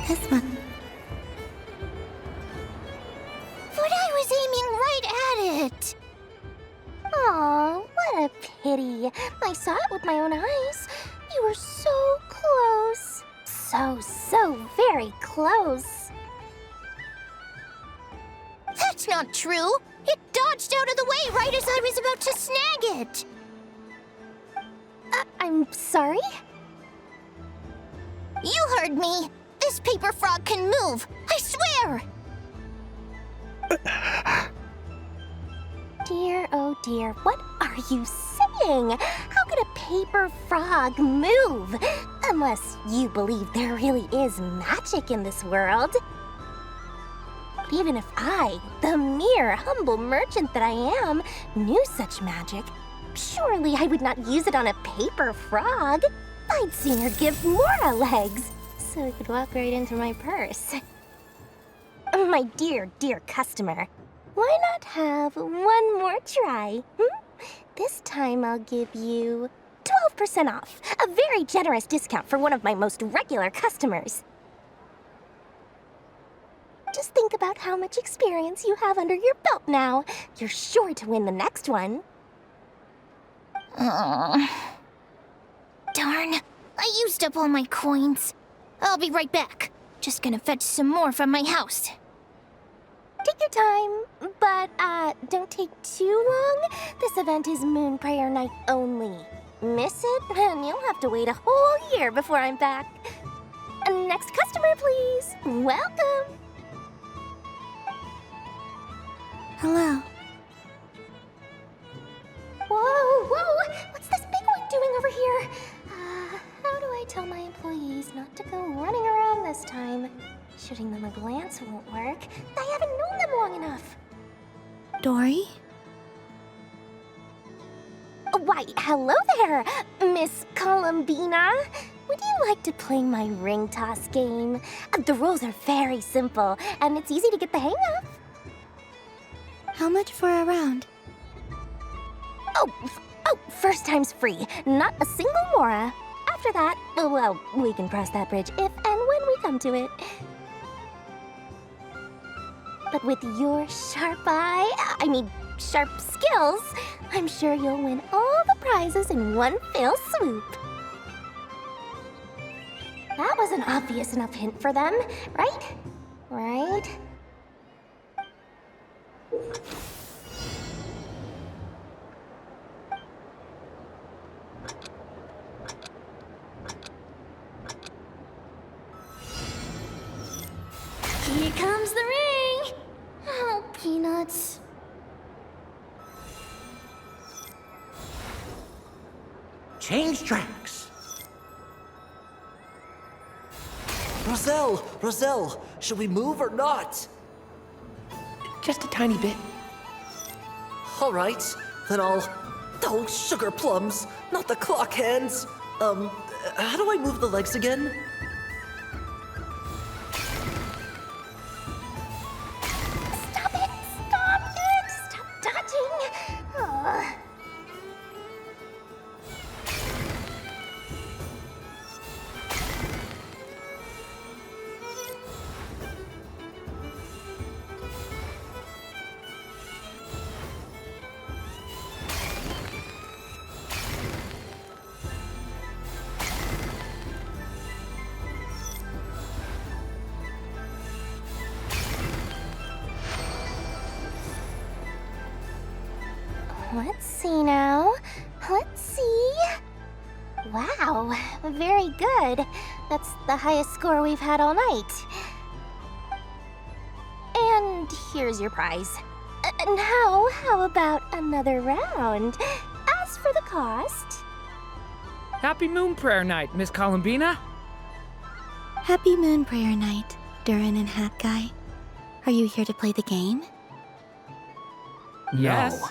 This one. But I was aiming right at it! Aw, what a pity. I saw it with my own eyes. You were so close. So very close. That's not true. It dodged out of the way right as I was about to snag it. I'm sorry? You heard me. This paper frog can move. I swear! Dear, oh dear, what are you saying? How could a paper frog move? Unless you believe there really is magic in this world. But even if I, the mere humble merchant that I am, knew such magic, surely I would not use it on a paper frog. I'd sooner give Mora legs, so it could walk right into my purse. My dear, dear customer, why not have one more try? This time I'll give you 12% off, a very generous discount for one of my most regular customers. Just think about how much experience you have under your belt now. You're sure to win the next one. Darn, I used up all my coins. I'll be right back. Just gonna fetch some more from my house. Take your time, but don't take too long. This event is Moon Prayer Night only. Miss it, and you'll have to wait a whole year before I'm back. Next customer, please. Welcome. Hello. Whoa! What's this big one doing over here? How do I tell my employees not to go running around this time? Shooting them a glance won't work. I haven't known them long enough. Dory? Why, hello there, Miss Columbina. Would you like to play my ring toss game? The rules are very simple, and it's easy to get the hang of. How much for a round? Oh, first time's free. Not a single mora. After that, well, we can cross that bridge if and when we come to it. But with your sharp sharp skills, I'm sure you'll win all the prizes in one fell swoop. That was an obvious enough hint for them, right? Right? Here comes the ring! Oh, peanuts. Change tracks. Roselle, should we move or not? Just a tiny bit. All right, then I'll... Oh, sugar plums, not the clock hands. How do I move the legs again? Stop it! Stop dodging! Ugh. Let's see now. Let's see. Wow, very good. That's the highest score we've had all night. And here's your prize. Now, how about another round? As for the cost... Happy Moon Prayer Night, Miss Columbina. Happy Moon Prayer Night, Durin and Hat Guy. Are you here to play the game? Yes.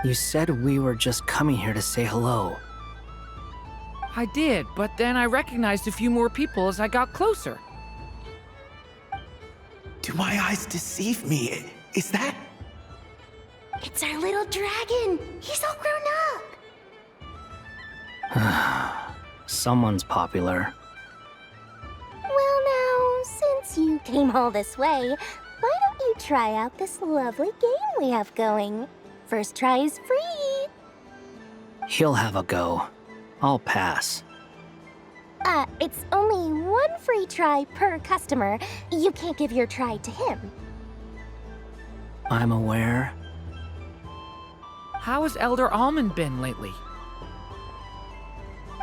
You said we were just coming here to say hello. I did, but then I recognized a few more people as I got closer. Do my eyes deceive me? Is that... It's our little dragon. He's all grown up. Someone's popular. Well now, since you came all this way, why don't you try out this lovely game we have going? First try is free. He'll have a go. I'll pass. It's only one free try per customer. You can't give your try to him. I'm aware. How has Elder Almond been lately?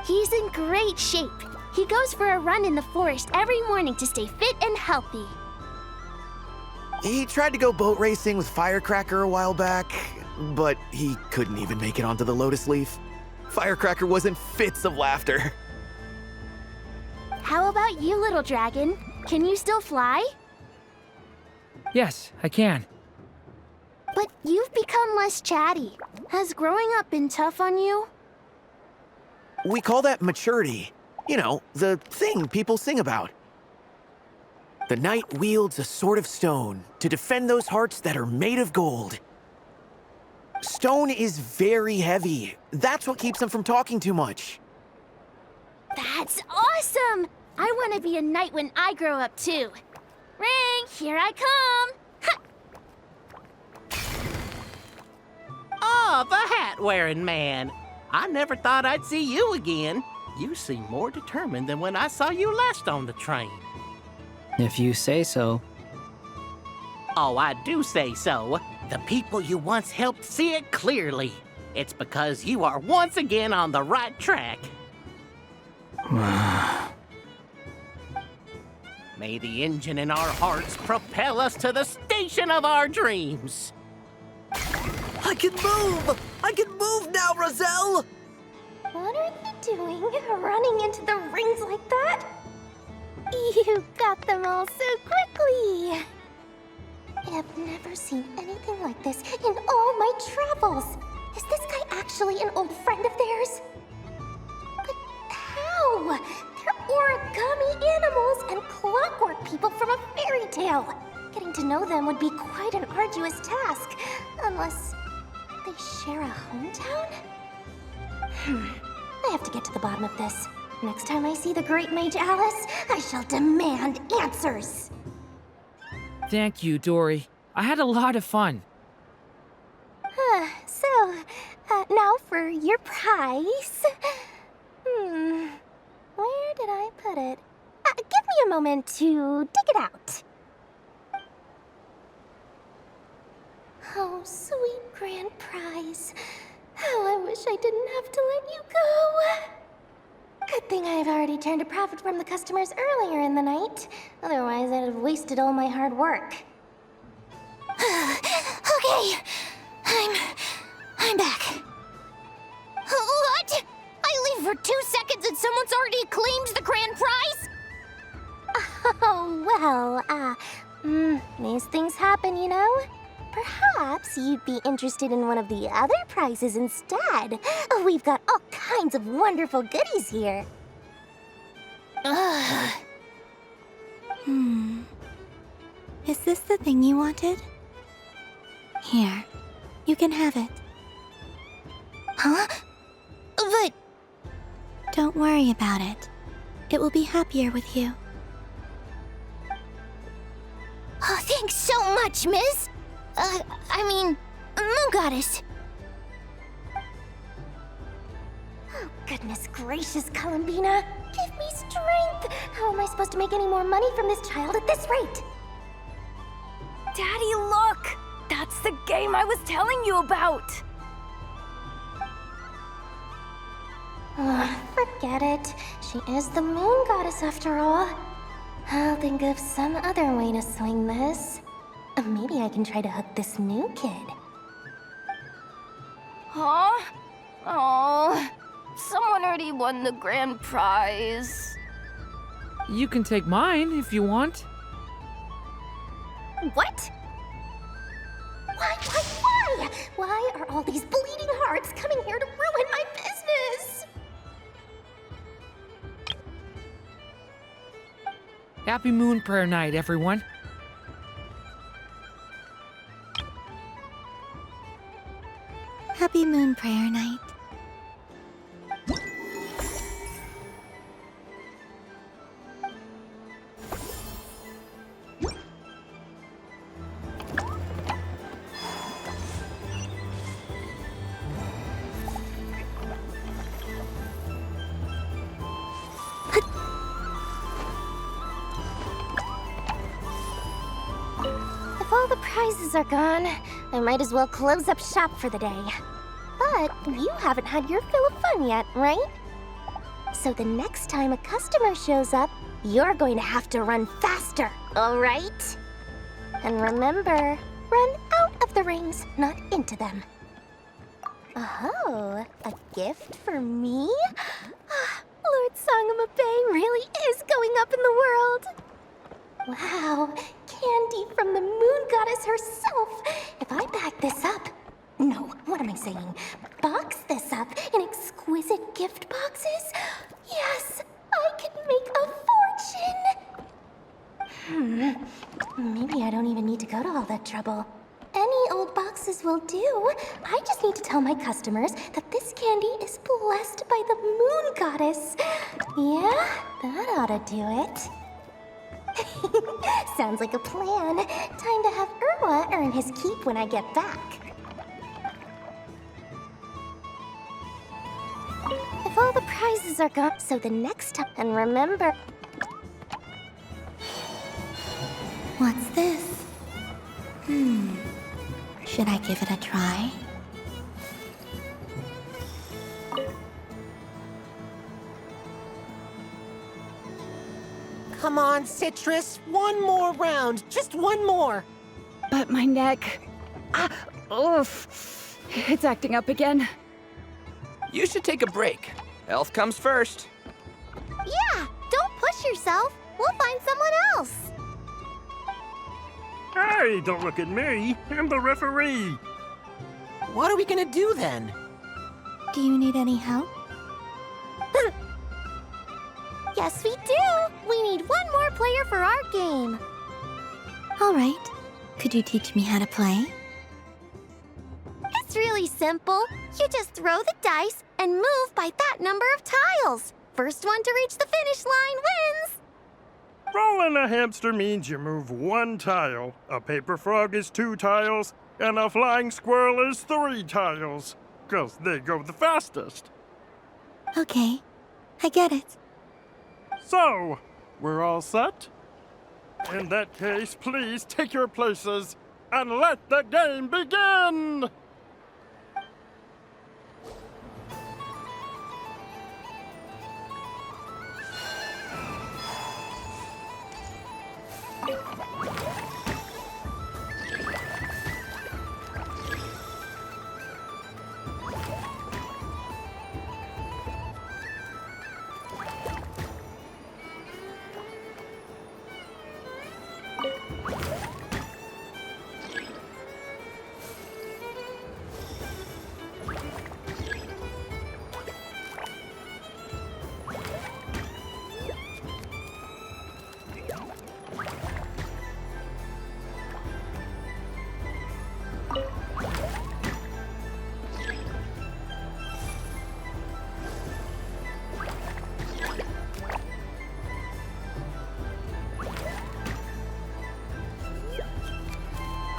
He's in great shape. He goes for a run in the forest every morning to stay fit and healthy. He tried to go boat racing with Firecracker a while back, but he couldn't even make it onto the Lotus Leaf. Firecracker was in fits of laughter. How about you, little dragon? Can you still fly? Yes, I can. But you've become less chatty. Has growing up been tough on you? We call that maturity. You know, the thing people sing about. The knight wields a sword of stone to defend those hearts that are made of gold. Stone is very heavy. That's what keeps him from talking too much. That's awesome! I want to be a knight when I grow up too. Ring, here I come! Oh, the hat-wearing man. I never thought I'd see you again. You seem more determined than when I saw you last on the train. If you say so. Oh, I do say so. The people you once helped see it clearly. It's because you are once again on the right track. May the engine in our hearts propel us to the station of our dreams. I can move! I can move now, Roselle! What are you doing, running into the rings like that? You got them all so quickly! I have never seen anything like this in all my travels. Is this guy actually an old friend of theirs? But how? They're origami animals and clockwork people from a fairy tale. Getting to know them would be quite an arduous task, unless they share a hometown? I have to get to the bottom of this. Next time I see the Great Mage Alice, I shall demand answers. Thank you, Dory. I had a lot of fun. Now for your prize. Where did I put it? Give me a moment to dig it out. Oh, sweet grand prize. How I wish I didn't have to let you go. Good thing I've already turned a profit from the customers earlier in the night. Otherwise, I'd have wasted all my hard work. Okay, I'm back. What? I leave for 2 seconds and someone's already claimed the grand prize? Oh, well, these things happen, you know? Perhaps you'd be interested in one of the other prizes instead. We've got all kinds of wonderful goodies here. Is this the thing you wanted? Here, you can have it. Huh? But... Don't worry about it. It will be happier with you. Oh, thanks so much, Miss. Moon Goddess. Oh, goodness gracious, Columbina. Give me strength. How am I supposed to make any more money from this child at this rate? Daddy, look! That's the game I was telling you about! Forget it. She is the moon goddess after all. I'll think of some other way to swing this. Maybe I can try to hook this new kid. Huh? Oh, someone already won the grand prize. You can take mine if you want. What? Why? Why are all these bleeding hearts coming here to ruin my business? Happy Moon Prayer Night, everyone. Happy Moon Prayer Night. all the prizes are gone, I might as well close up shop for the day. But you haven't had your fill of fun yet, right? So the next time a customer shows up, you're going to have to run faster, all right? And remember, run out of the rings, not into them. Oh, a gift for me? Lord Sangama Bay really is going up in the world. Wow, candy from the moon goddess herself. If I back this up, no, what am I saying? Box this up in exquisite gift boxes? Yes, I can make a fortune. Maybe I don't even need to go to all that trouble. Any old boxes will do. I just need to tell my customers that this candy is blessed by the moon goddess. Yeah, that ought to do it. Sounds like a plan. Time to have Irwa earn his keep when I get back. If all the prizes are gone, so the next time, and remember... What's this? Should I give it a try? Come on, Citrus. One more round. Just one more. But my neck. Oof. It's acting up again. You should take a break. Health comes first. Yeah, don't push yourself. We'll find someone else. Hey, don't look at me. I'm the referee. What are we gonna do then? Do you need any help? Yes, we do. We need one more player for our game. All right. Could you teach me how to play? It's really simple. You just throw the dice and move by that number of tiles. First one to reach the finish line wins. Rolling a hamster means you move one tile. A paper frog is 2 tiles, and a flying squirrel is 3 tiles. 'Cause they go the fastest. Okay, I get it. So, we're all set? In that case, please take your places and let the game begin!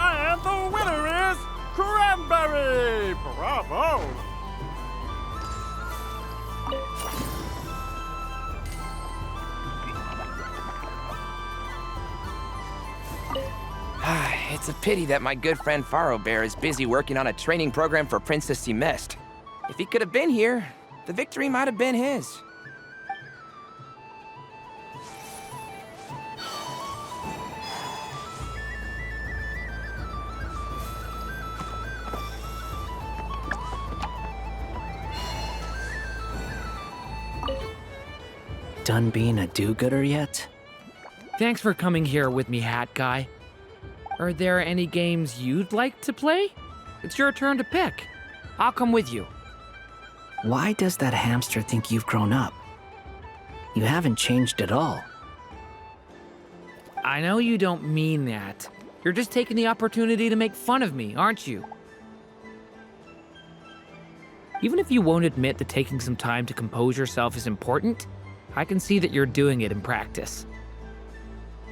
And the winner is Cranberry! Bravo! It's a pity that my good friend Faro Bear is busy working on a training program for Princess Semest. If he could have been here, the victory might have been his. Done being a do-gooder yet? Thanks for coming here with me, Hat Guy. Are there any games you'd like to play? It's your turn to pick. I'll come with you. Why does that hamster think you've grown up? You haven't changed at all. I know you don't mean that. You're just taking the opportunity to make fun of me, aren't you? Even if you won't admit that taking some time to compose yourself is important, I can see that you're doing it in practice.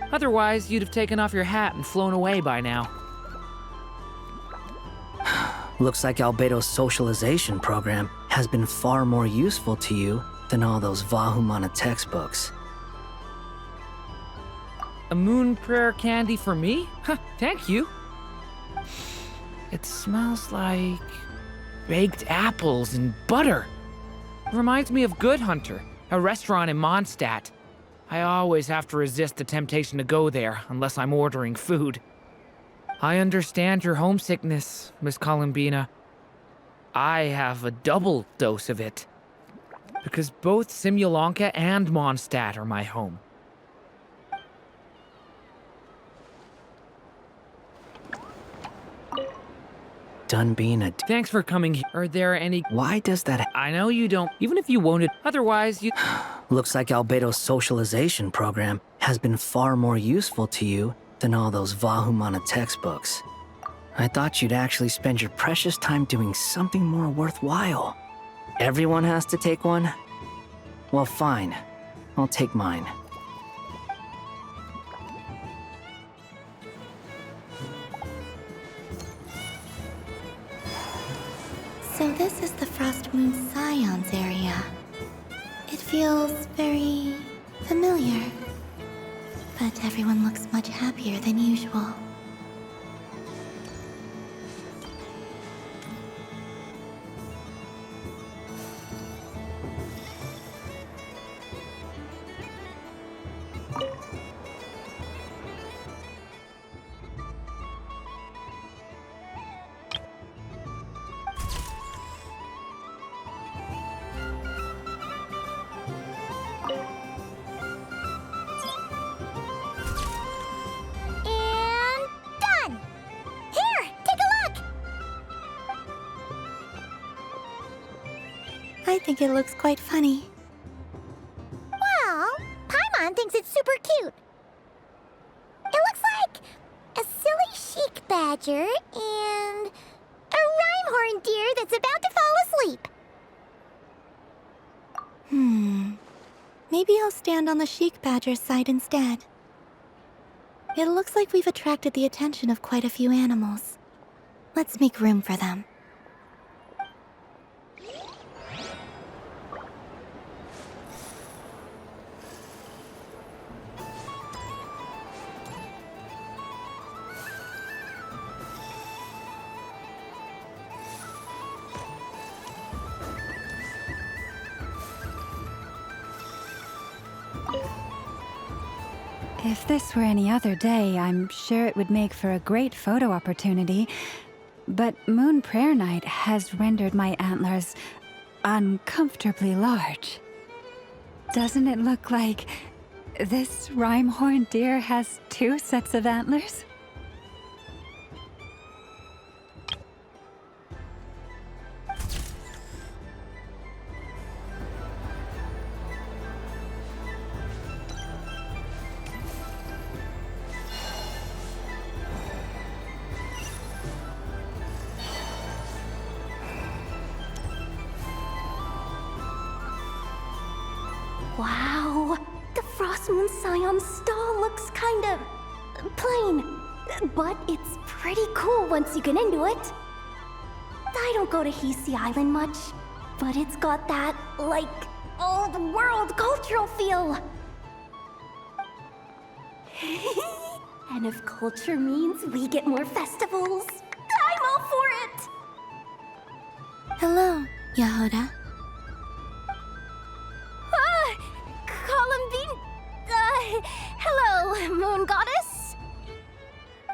Otherwise, you'd have taken off your hat and flown away by now. Looks like Albedo's socialization program has been far more useful to you than all those Vahumana textbooks. A moon prayer candy for me? Huh, thank you. It smells like baked apples and butter. Reminds me of Good Hunter, a restaurant in Mondstadt. I always have to resist the temptation to go there unless I'm ordering food. I understand your homesickness, Miss Columbina. I have a double dose of it. Because both Simulanka and Mondstadt are my home. Done being a Thanks for coming here. Are there any... Why does that I know you don't... Even if you wanted... Otherwise, you... Looks like Albedo's socialization program has been far more useful to you than all those Vahumana textbooks. I thought you'd actually spend your precious time doing something more worthwhile. Everyone has to take one? Well, fine. I'll take mine. So this is the Frost Moon Scions area. It feels very familiar. But everyone looks much happier than usual. And done! Here, take a look! I think it looks quite funny. Well, Paimon thinks it's super cute. It looks like a silly chic badger and a rhyme deer that's about to fall asleep. Maybe I'll stand on the Sheik Badger's side instead. It looks like we've attracted the attention of quite a few animals. Let's make room for them. If this were any other day, I'm sure it would make for a great photo opportunity. But Moon Prayer Night has rendered my antlers uncomfortably large. Doesn't it look like this rhyme-horned deer has 2 sets of antlers? Wow, the Frost Moon Scion stall looks kind of plain, but it's pretty cool once you get into it. I don't go to Hisi Island much, but it's got that, like, old world cultural feel. And if culture means we get more festivals, I'm all for it! Hello, Yahoda. Columbine... hello, Moon Goddess?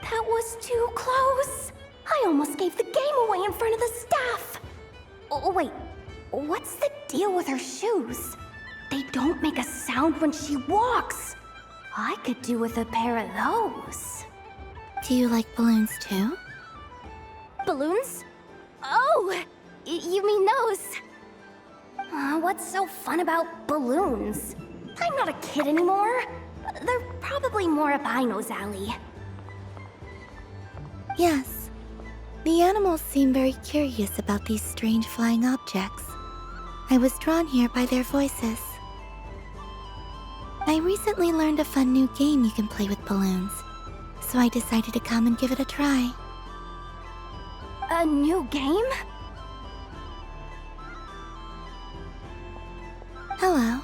That was too close. I almost gave the game away in front of the staff. Oh, wait, what's the deal with her shoes? They don't make a sound when she walks. I could do with a pair of those. Do you like balloons too? Balloons? Oh, you mean those? What's so fun about balloons? I'm not a kid anymore. They're probably more up Aino's alley. Yes. The animals seem very curious about these strange flying objects. I was drawn here by their voices. I recently learned a fun new game you can play with balloons, so I decided to come and give it a try. A new game? Hello.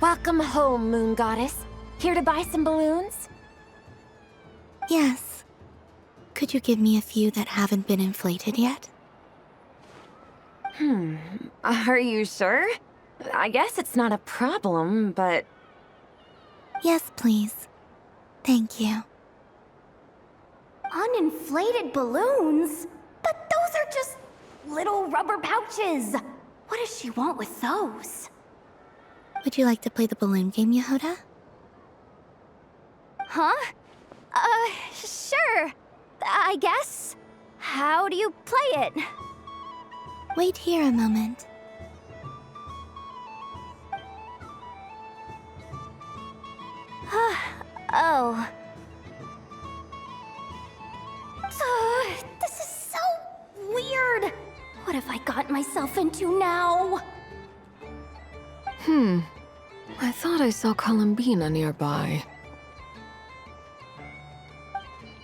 Welcome home, Moon Goddess. Here to buy some balloons? Yes. Could you give me a few that haven't been inflated yet? Are you sure? I guess it's not a problem, but... Yes, please. Thank you. Uninflated balloons? But those are just little rubber pouches. What does she want with those? Would you like to play the balloon game, Yehoda? Huh? Sure. I guess. How do you play it? Wait here a moment. Oh. This is so weird. What have I got myself into now? I thought I saw Columbina nearby.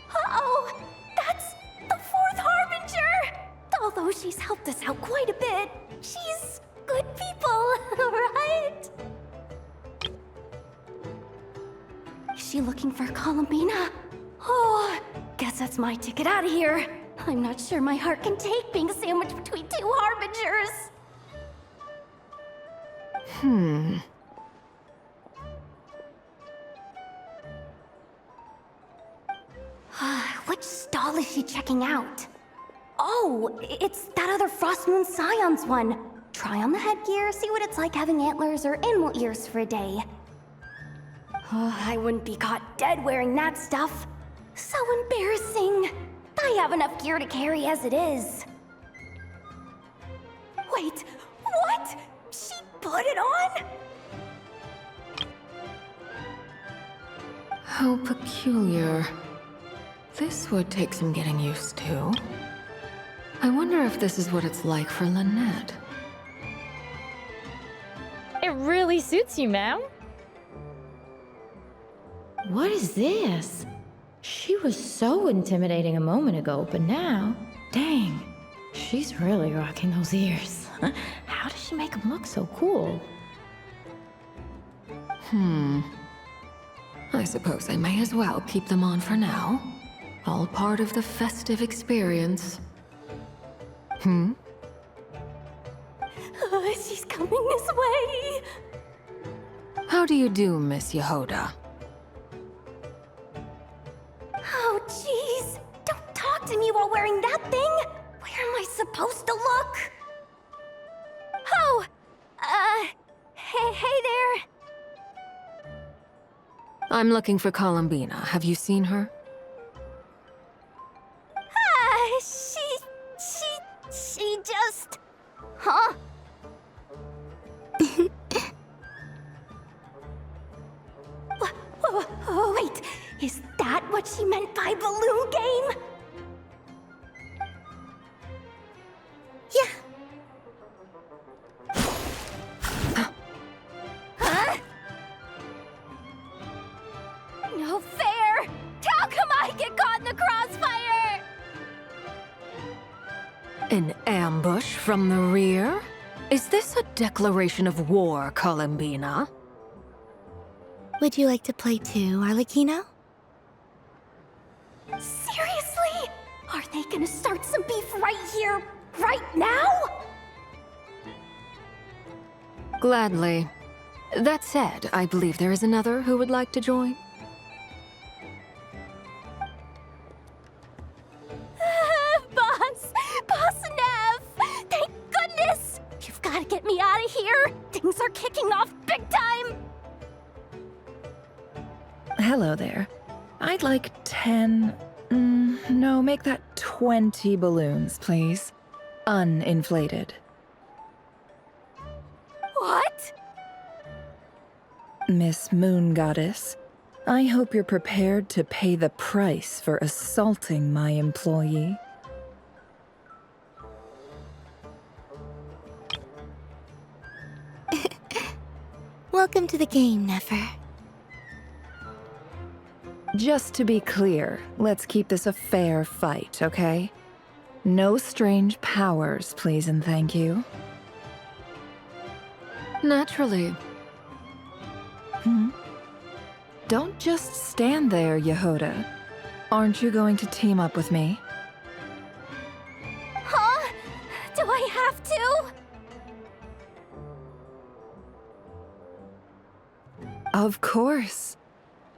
Uh-oh! That's the fourth Harbinger! Although she's helped us out quite a bit, she's good people, right? Is she looking for Columbina? Oh, guess that's my ticket out of here. I'm not sure my heart can take being sandwiched between two Harbingers. Which stall is she checking out? Oh, it's that other Frost Moon Scions one. Try on the headgear, see what it's like having antlers or animal ears for a day. Oh, I wouldn't be caught dead wearing that stuff. So embarrassing. I have enough gear to carry as it is. Wait, what? She put it on? How peculiar. This would take some getting used to. I wonder if this is what it's like for Lynette. It really suits you, ma'am. What is this? She was so intimidating a moment ago, but now, dang, she's really rocking those ears. How does she make them look so cool? I suppose I may as well keep them on for now. All part of the festive experience. She's coming this way. How do you do, Miss Yehoda? Oh, jeez. Don't talk to me while wearing that thing. Where am I supposed to look? Oh, hey there. I'm looking for Columbina. Have you seen her? She just... Huh? Wait, is that what she meant by balloon game? Yeah. Huh? No fair! How come I get caught in the crossfire? An ambush from the rear? Is this a declaration of war, Columbina? Would you like to play too, Arlecchino? Seriously? Are they gonna start some beef right here, right now? Gladly. That said, I believe there is another who would like to join. Boss Nev! Thank goodness! You've got to get me out of here! Things are kicking off big time! Hello there. I'd like 10... no, make that 20 balloons, please. Uninflated. What? Miss Moon Goddess, I hope you're prepared to pay the price for assaulting my employee. Welcome to the game, Nefer. Just to be clear, let's keep this a fair fight, okay? No strange powers, please and thank you. Naturally. Don't just stand there, Yehoda. Aren't you going to team up with me? Huh? Do I have to? Of course.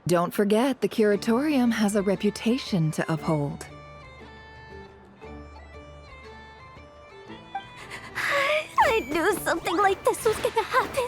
Don't forget, the Curatorium has a reputation to uphold. I knew something like this was gonna happen.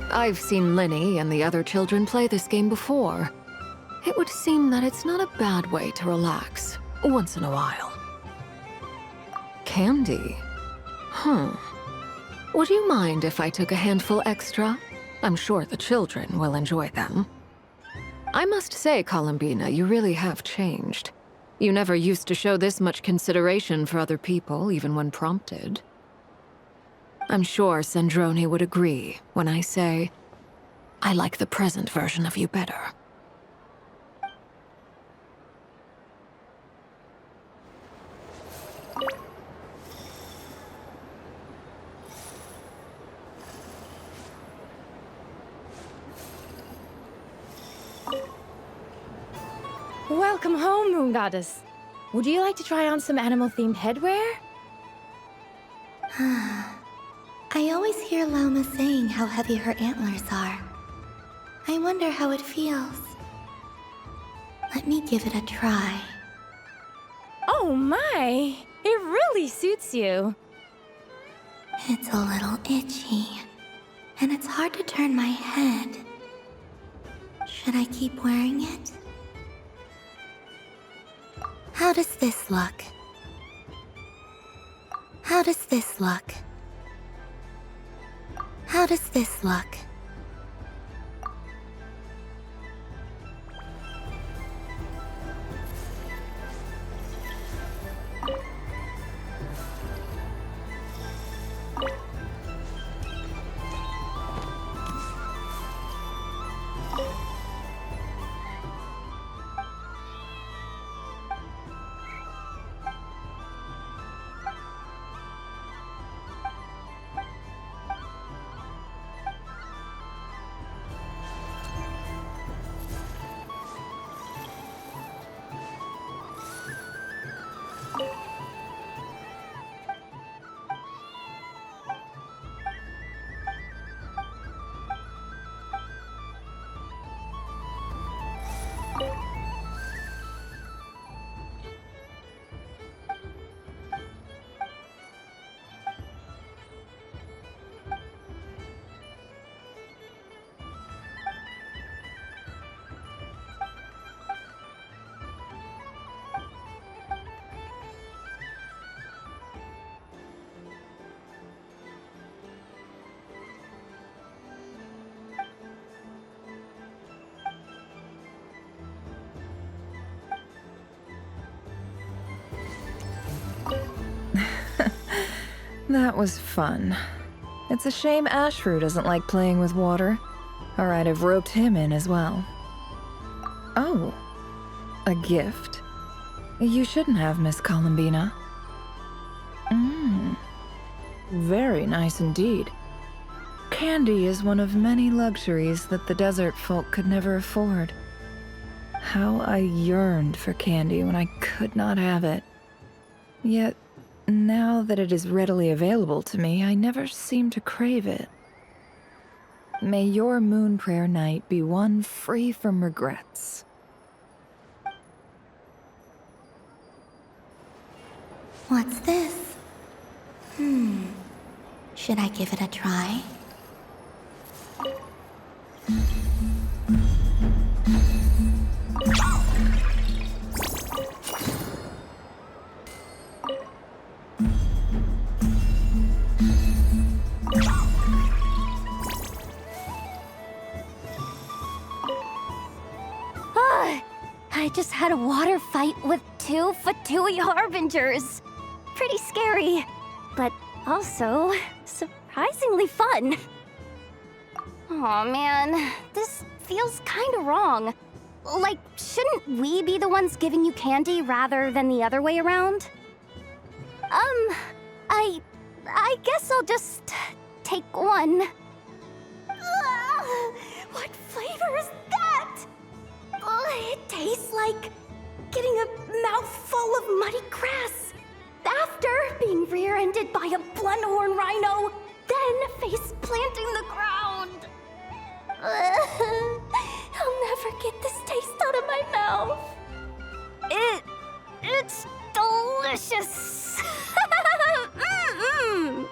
I've seen Linny and the other children play this game before. It would seem that it's not a bad way to relax, once in a while. Candy? Would you mind if I took a handful extra? I'm sure the children will enjoy them. I must say, Columbina, you really have changed. You never used to show this much consideration for other people, even when prompted. I'm sure Sandrone would agree when I say, I like the present version of you better. Welcome home, Moon Goddess. Would you like to try on some animal-themed headwear? I always hear Llama saying how heavy her antlers are. I wonder how it feels. Let me give it a try. Oh my! It really suits you. It's a little itchy, and it's hard to turn my head. Should I keep wearing it? How does this look? How does this look? How does this look? That was fun. It's a shame Ashru doesn't like playing with water, or I'd have roped him in as well. Oh, a gift? You shouldn't have, Miss Columbina. Very nice indeed. Candy is one of many luxuries that the desert folk could never afford. How I yearned for candy when I could not have it. Yet, now that it is readily available to me, I never seem to crave it. May your moon prayer night be one free from regrets. What's this? Should I give it a try? I just had a water fight with 2 Fatui Harbingers. Pretty scary, but also surprisingly fun. Aw, man, this feels kinda wrong. Like, shouldn't we be the ones giving you candy rather than the other way around? I guess I'll just take one. What flavor is that? It tastes like getting a mouthful of muddy grass after being rear-ended by a blunt-horn rhino, then face-planting the ground. I'll never get this taste out of my mouth. It's delicious. Mm-mm.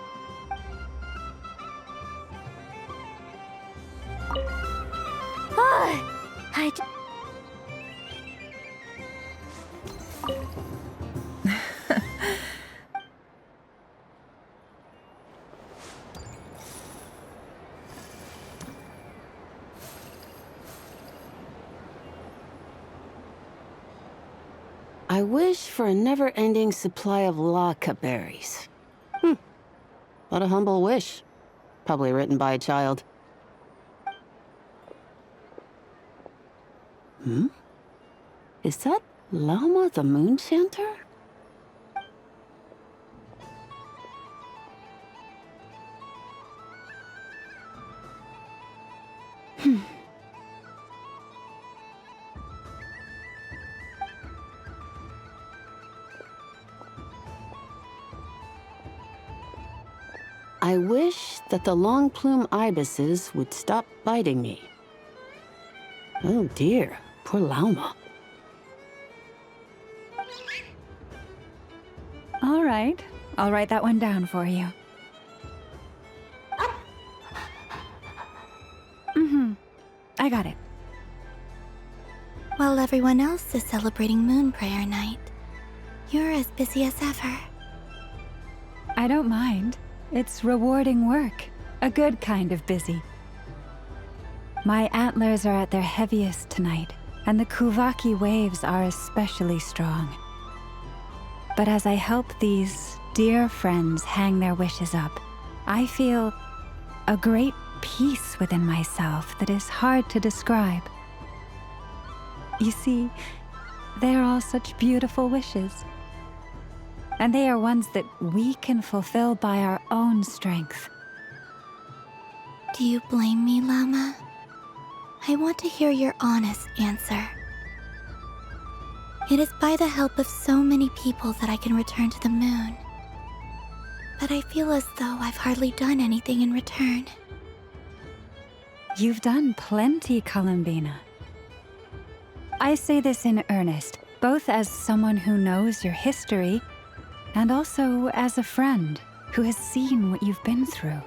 I wish for a never-ending supply of laka berries. What a humble wish. Probably written by a child. Is that Llama the Moon Chanter? I wish that the long plume ibises would stop biting me. Oh dear, poor Llama. All right, I'll write that one down for you. I got it. While everyone else is celebrating Moon Prayer Night, you're as busy as ever. I don't mind. It's rewarding work. A good kind of busy. My antlers are at their heaviest tonight, and the Kuvaki waves are especially strong. But as I help these dear friends hang their wishes up, I feel a great peace within myself that is hard to describe. You see, they're all such beautiful wishes. And they are ones that we can fulfill by our own strength. Do you blame me, Llama? I want to hear your honest answer. It is by the help of so many people that I can return to the moon. But I feel as though I've hardly done anything in return. You've done plenty, Columbina. I say this in earnest, both as someone who knows your history, and also as a friend who has seen what you've been through.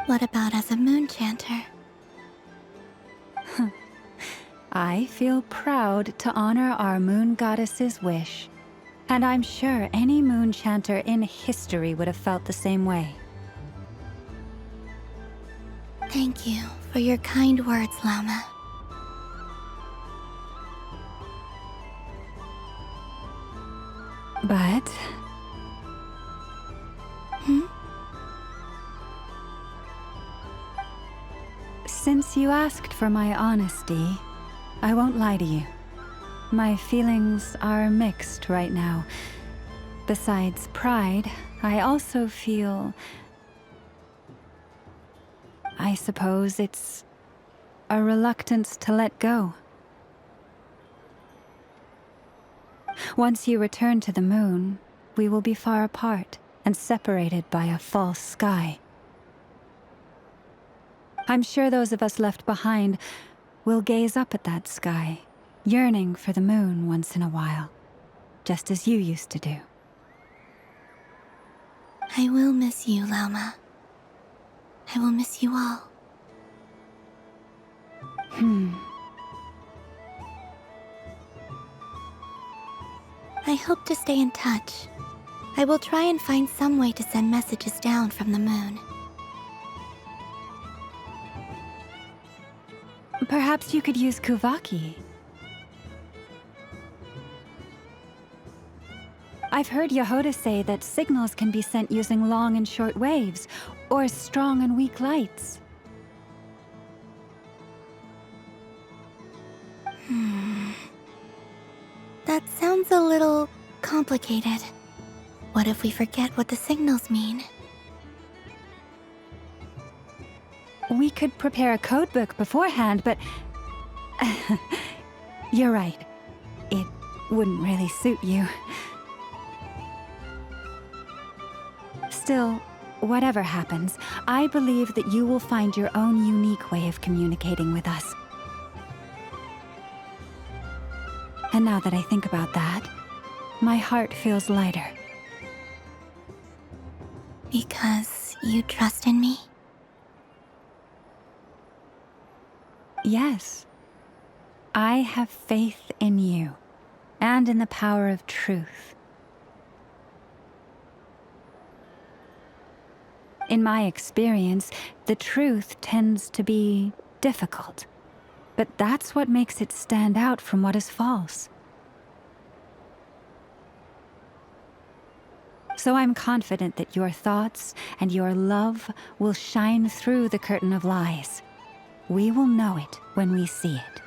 What about as a moon chanter? I feel proud to honor our moon goddess's wish, and I'm sure any moon chanter in history would have felt the same way. Thank you for your kind words, Llama. But... Since you asked for my honesty, I won't lie to you. My feelings are mixed right now. Besides pride, I also feel... I suppose it's a reluctance to let go. Once you return to the moon, we will be far apart and separated by a false sky. I'm sure those of us left behind will gaze up at that sky, yearning for the moon once in a while, just as you used to do. I will miss you, Lauma. I will miss you all. I hope to stay in touch. I will try and find some way to send messages down from the moon. Perhaps you could use Kuvaki. I've heard Yehoda say that signals can be sent using long and short waves, or strong and weak lights. That sounds a little complicated. What if we forget what the signals mean? We could prepare a codebook beforehand, but... You're right. It wouldn't really suit you. Still, whatever happens, I believe that you will find your own unique way of communicating with us. And now that I think about that, my heart feels lighter. Because you trust in me? Yes. I have faith in you, and in the power of truth. In my experience, the truth tends to be difficult. But that's what makes it stand out from what is false. So I'm confident that your thoughts and your love will shine through the curtain of lies. We will know it when we see it.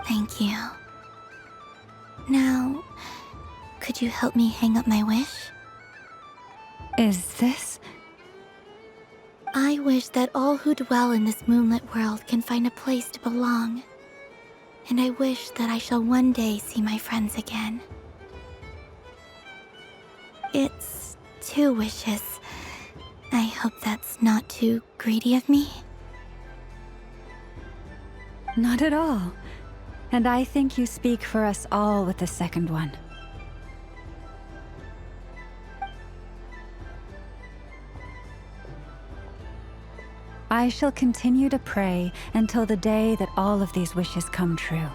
Thank you. Now, could you help me hang up my wish? Is this? I wish that all who dwell in this moonlit world can find a place to belong. And I wish that I shall one day see my friends again. It's 2 wishes. I hope that's not too greedy of me. Not at all. And I think you speak for us all with the second one. I shall continue to pray until the day that all of these wishes come true.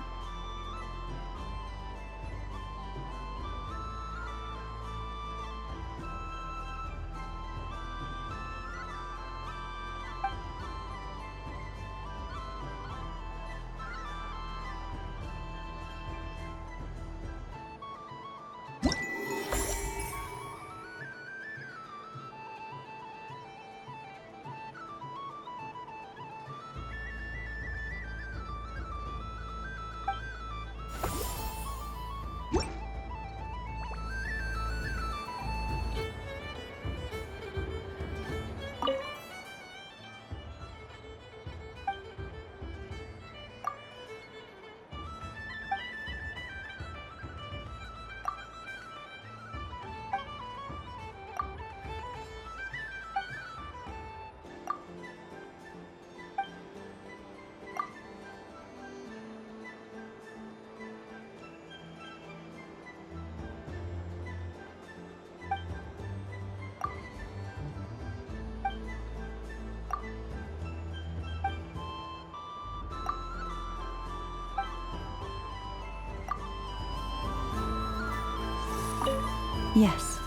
Yes.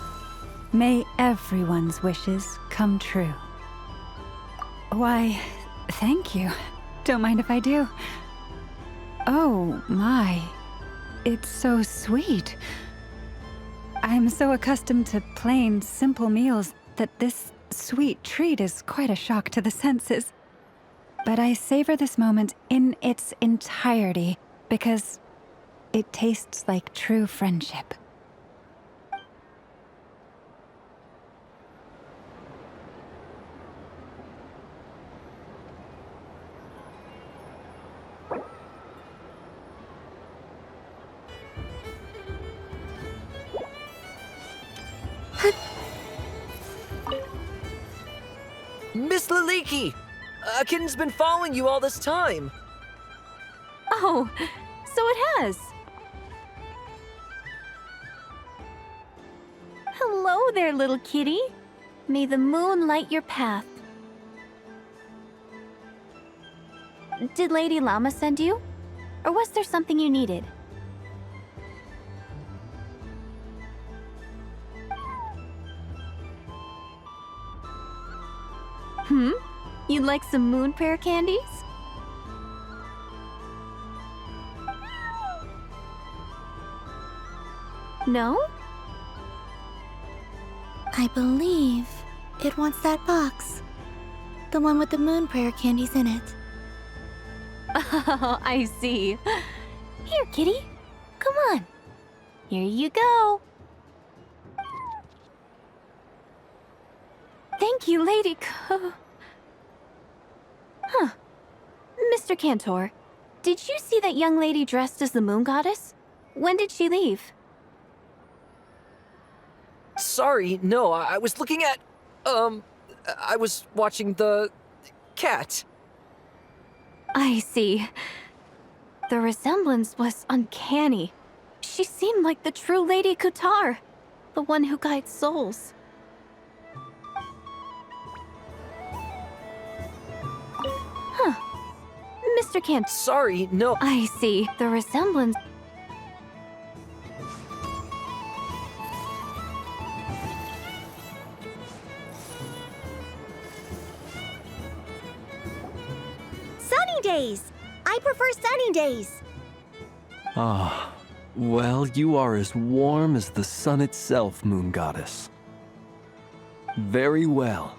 May everyone's wishes come true. Why, thank you. Don't mind if I do. Oh, my. It's so sweet. I'm so accustomed to plain, simple meals that this sweet treat is quite a shock to the senses. But I savor this moment in its entirety because it tastes like true friendship. Miss Liliki! Akin's been following you all this time. Oh, So it has. Hello there, little kitty. May the moon light your path. Did Lady Llama send you? Or was there something you needed? You'd like some moon prayer candies? No? I believe it wants that box. The one with the moon prayer candies in it. Oh, I see. Here, kitty. Come on. Here you go. Thank you, Lady Huh. Mr. Cantor, did you see that young lady dressed as the moon goddess? When did she leave? Sorry, no, I was looking at... I was watching the... cat. I see. The resemblance was uncanny. She seemed like the true Lady Kutar, the one who guides souls. Huh. Mr. Kent. Sorry, no. I see. The resemblance... Sunny days! I prefer sunny days. Ah, well, you are as warm as the sun itself, Moon Goddess. Very well.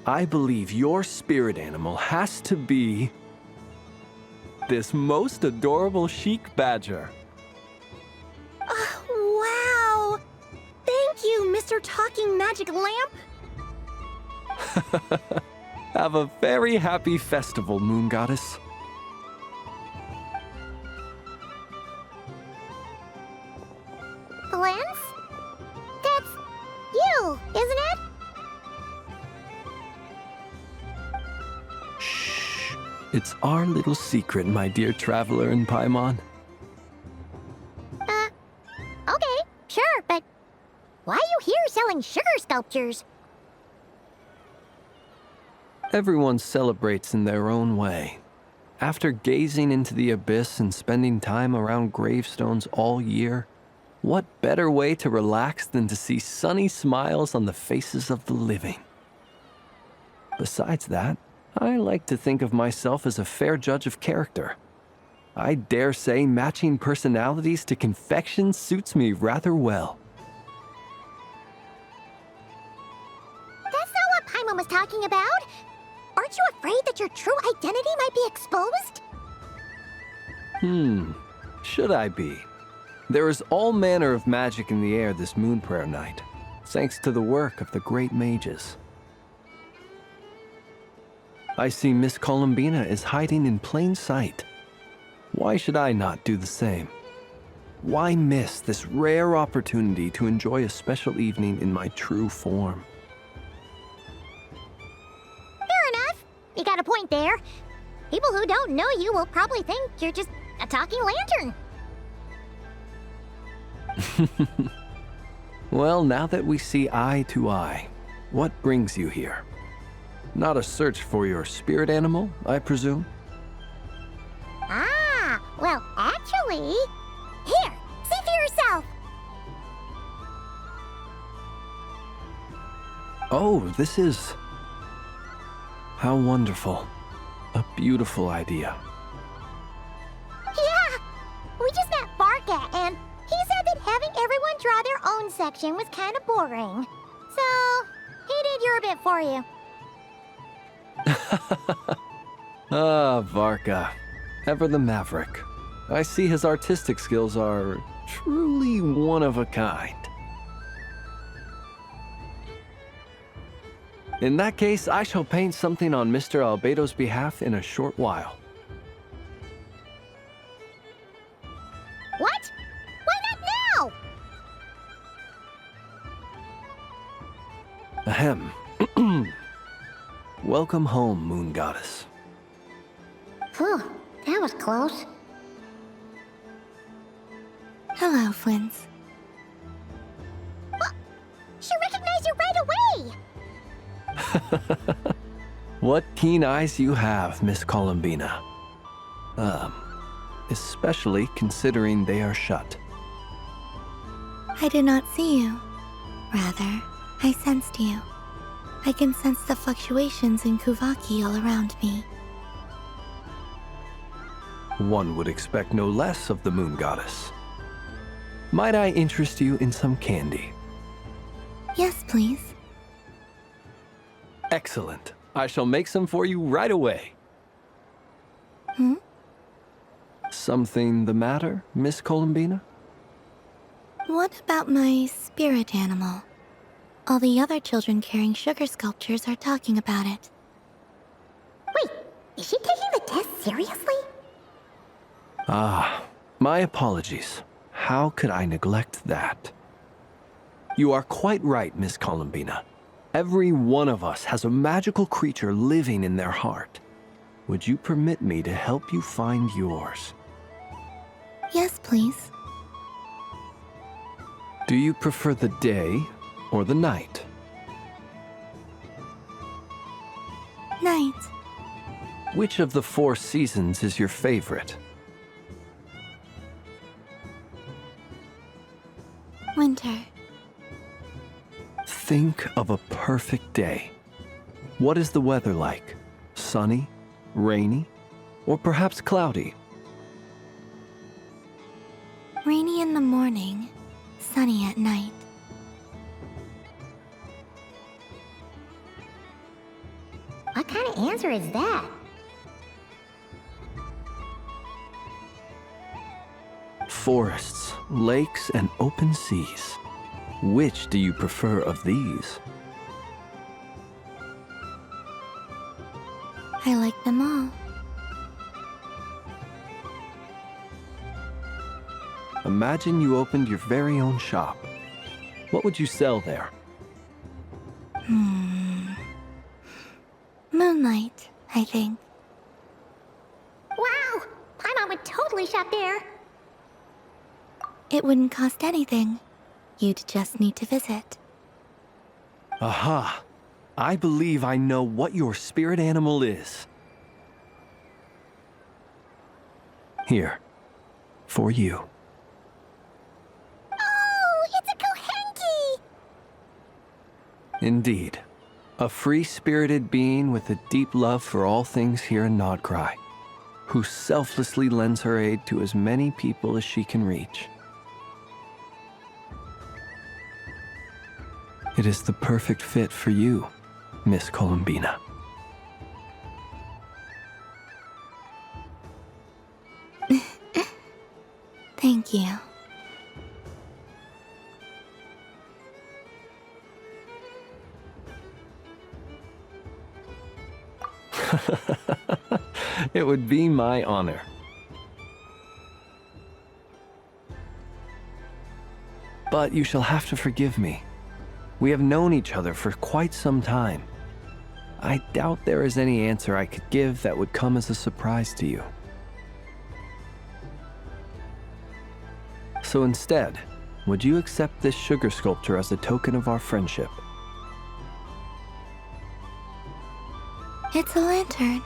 I believe your spirit animal has to be this most adorable chic badger. Wow! Thank you, Mr. Talking Magic Lamp. Have a very happy festival, Moon Goddess. Lance? That's you, isn't it? Shh. It's our little secret, my dear traveler in Paimon. Okay, sure, but why are you here selling sugar sculptures? Everyone celebrates in their own way. After gazing into the abyss and spending time around gravestones all year, what better way to relax than to see sunny smiles on the faces of the living? Besides that, I like to think of myself as a fair judge of character. I dare say matching personalities to confection suits me rather well. That's not what Paimon was talking about. Aren't you afraid that your true identity might be exposed? Should I be? There is all manner of magic in the air this moon prayer night, thanks to the work of the great mages. I see Miss Columbina is hiding in plain sight. Why should I not do the same? Why miss this rare opportunity to enjoy a special evening in my true form? Fair enough. You got a point there. People who don't know you will probably think you're just a talking lantern. Well, now that we see eye to eye, what brings you here? Not a search for your spirit animal, I presume? Ah, well, actually... Here, see for yourself. Oh, this is... How wonderful. A beautiful idea. Yeah, we just met Barca, and he said that having everyone draw their own section was kind of boring. So, he did your bit for you. Ah, Varka. Ever the maverick. I see his artistic skills are truly one of a kind. In that case, I shall paint something on Mr. Albedo's behalf in a short while. What? Why not now? Ahem. Welcome home, Moon Goddess. Phew, that was close. Hello, Flint's. She recognized you right away! What keen eyes you have, Miss Columbina. Especially considering they are shut. I did not see you. Rather, I sensed you. I can sense the fluctuations in Kuvaki all around me. One would expect no less of the Moon Goddess. Might I interest you in some candy? Yes, please. Excellent. I shall make some for you right away. Hmm? Something the matter, Miss Columbina? What about my spirit animal? All the other children carrying sugar sculptures are talking about it. Wait, is she taking the test seriously? Ah, my apologies. How could I neglect that? You are quite right, Miss Columbina. Every one of us has a magical creature living in their heart. Would you permit me to help you find yours? Yes, please. Do you prefer the day or the night? Night. Which of the 4 seasons is your favorite? Winter. Think of a perfect day. What is the weather like? Sunny, rainy, or perhaps cloudy? Rainy in the morning, sunny at night. What kind of answer is that? Forests, lakes, and open seas. Which do you prefer of these? I like them all. Imagine you opened your very own shop. What would you sell there? Moonlight, I think. Wow! Paimon would totally shop there. It wouldn't cost anything. You'd just need to visit. Aha! I believe I know what your spirit animal is. Here. For you. Oh, it's a Kohenki! Indeed. A free-spirited being with a deep love for all things here in Nodcry, who selflessly lends her aid to as many people as she can reach. It is the perfect fit for you, Miss Columbina. Thank you. It would be my honor. But you shall have to forgive me. We have known each other for quite some time. I doubt there is any answer I could give that would come as a surprise to you. So instead, would you accept this sugar sculpture as a token of our friendship? It's a lantern.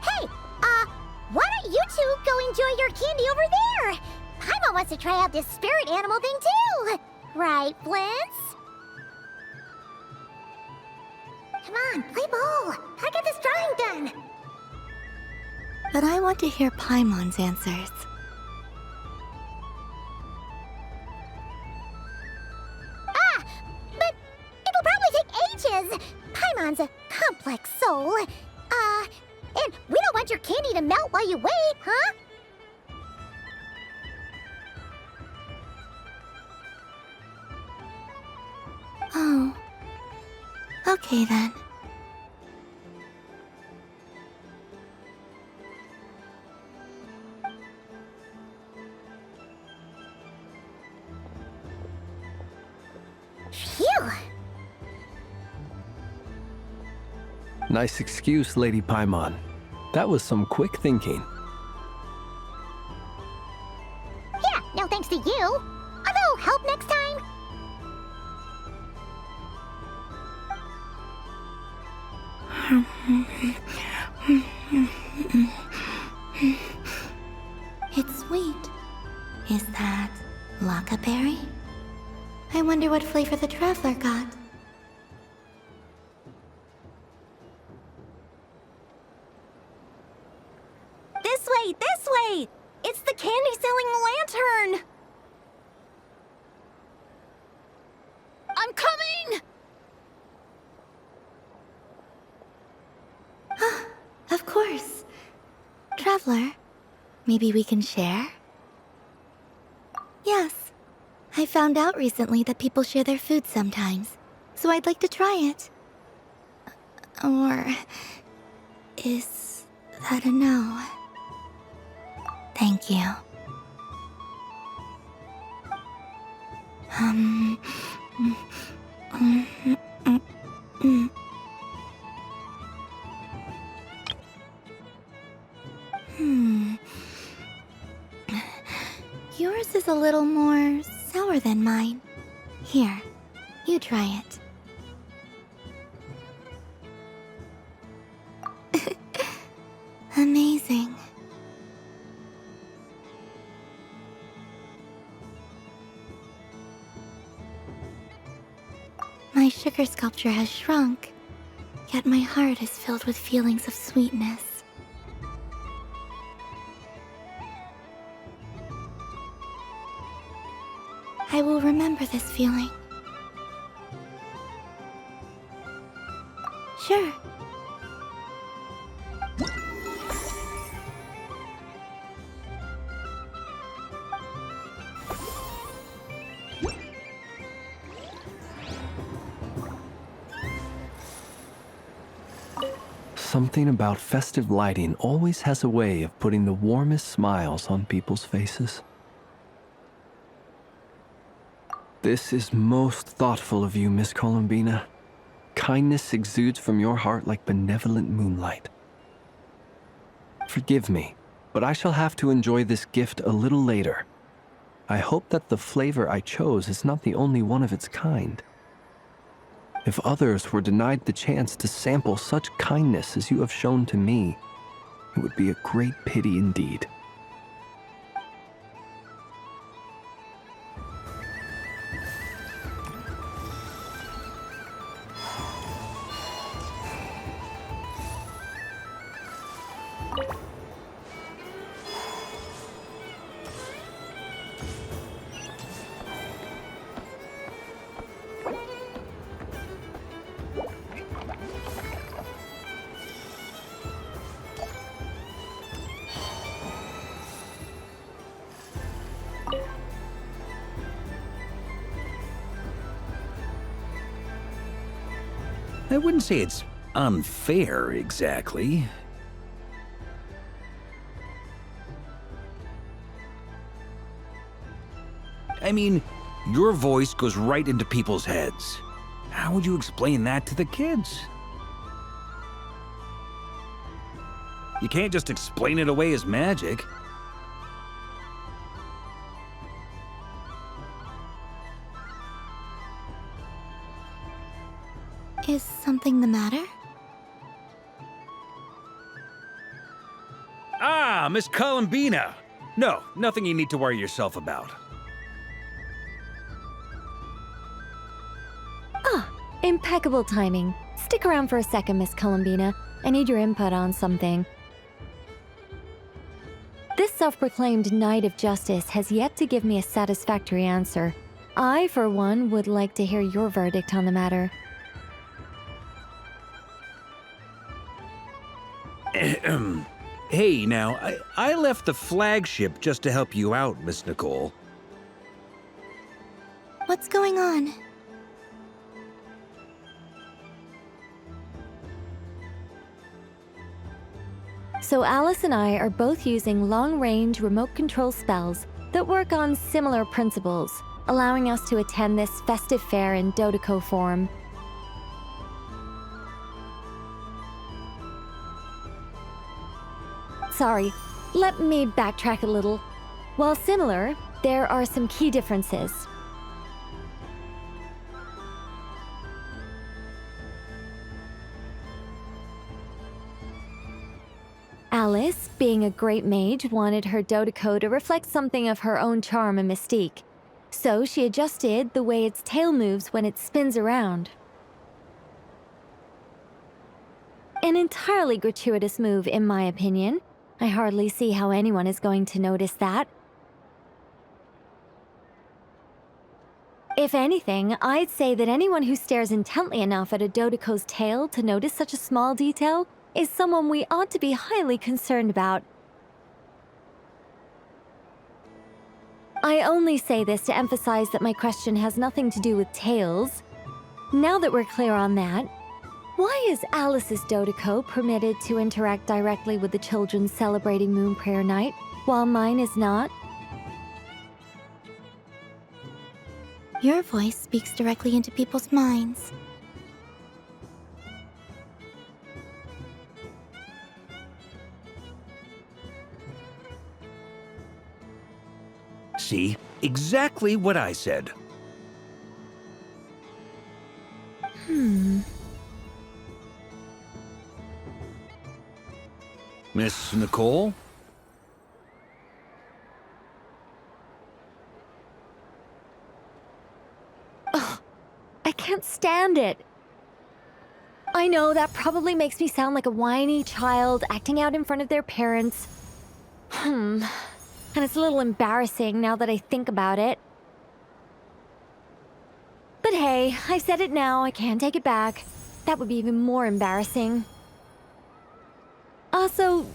Hey, why don't you two go enjoy your candy over there? Paimon wants to try out this spirit animal thing too. Right, Flint's? Come on, play ball. I got this drawing done. But I want to hear Paimon's answers. But it'll probably take ages. Paimon's a complex soul. And we don't want your candy to melt while you wait, huh? Oh. Okay then. Phew! Nice excuse, Lady Paimon. That was some quick thinking. Yeah, no thanks to you. A little help next time? It's sweet. Is that Laka berry? I wonder what flavor the traveler got. This way, this way! It's the candy-selling lantern! I'm coming! Of course. Traveler, maybe we can share? Yes. I found out recently that people share their food sometimes, so I'd like to try it. Or is that a no? Thank you. Yours is a little more sour than mine. Here, you try it. Amazing. My sugar sculpture has shrunk, yet my heart is filled with feelings of sweetness. I will remember this feeling. Sure. Something about festive lighting always has a way of putting the warmest smiles on people's faces. This is most thoughtful of you, Miss Columbina. Kindness exudes from your heart like benevolent moonlight. Forgive me, but I shall have to enjoy this gift a little later. I hope that the flavor I chose is not the only one of its kind. If others were denied the chance to sample such kindness as you have shown to me, it would be a great pity indeed. I wouldn't say it's unfair, exactly. I mean, your voice goes right into people's heads. How would you explain that to the kids? You can't just explain it away as magic. Is something the matter? Ah, Miss Columbina! No, nothing you need to worry yourself about. Impeccable timing. Stick around for a second, Miss Columbina. I need your input on something. This self-proclaimed Knight of Justice has yet to give me a satisfactory answer. I, for one, would like to hear your verdict on the matter. Hey, now, I left the flagship just to help you out, Miss Nicole. What's going on? So Alice and I are both using long-range remote control spells that work on similar principles, allowing us to attend this festive fair in Dodeco form. Sorry, let me backtrack a little. While similar, there are some key differences. Alice, being a great mage, wanted her Dodoco to reflect something of her own charm and mystique. So she adjusted the way its tail moves when it spins around. An entirely gratuitous move, in my opinion. I hardly see how anyone is going to notice that. If anything, I'd say that anyone who stares intently enough at a Dodoco's tail to notice such a small detail is someone we ought to be highly concerned about. I only say this to emphasize that my question has nothing to do with tails. Now that we're clear on that, why is Alice's Dodoco permitted to interact directly with the children celebrating Moon Prayer Night, while mine is not? Your voice speaks directly into people's minds. See? Exactly what I said. Miss Nicole? Ugh, I can't stand it. I know that probably makes me sound like a whiny child acting out in front of their parents. And it's a little embarrassing now that I think about it. But hey, I've said it now, I can't take it back. That would be even more embarrassing. Also,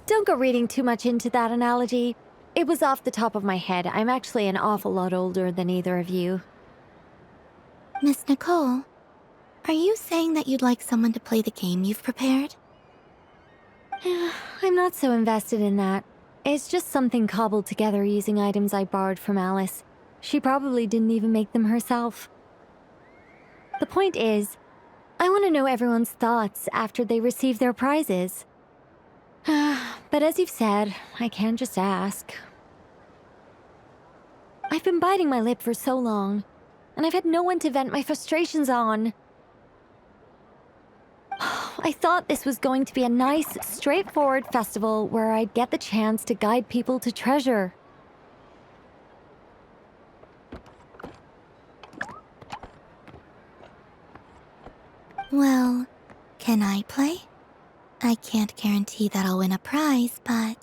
don't go reading too much into that analogy. It was off the top of my head. I'm actually an awful lot older than either of you. Miss Nicole, are you saying that you'd like someone to play the game you've prepared? I'm not so invested in that. It's just something cobbled together using items I borrowed from Alice. She probably didn't even make them herself. The point is, I want to know everyone's thoughts after they receive their prizes. But as you've said, I can't just ask. I've been biting my lip for so long, and I've had no one to vent my frustrations on. I thought this was going to be a nice, straightforward festival where I'd get the chance to guide people to treasure. Well, can I play? I can't guarantee that I'll win a prize, but...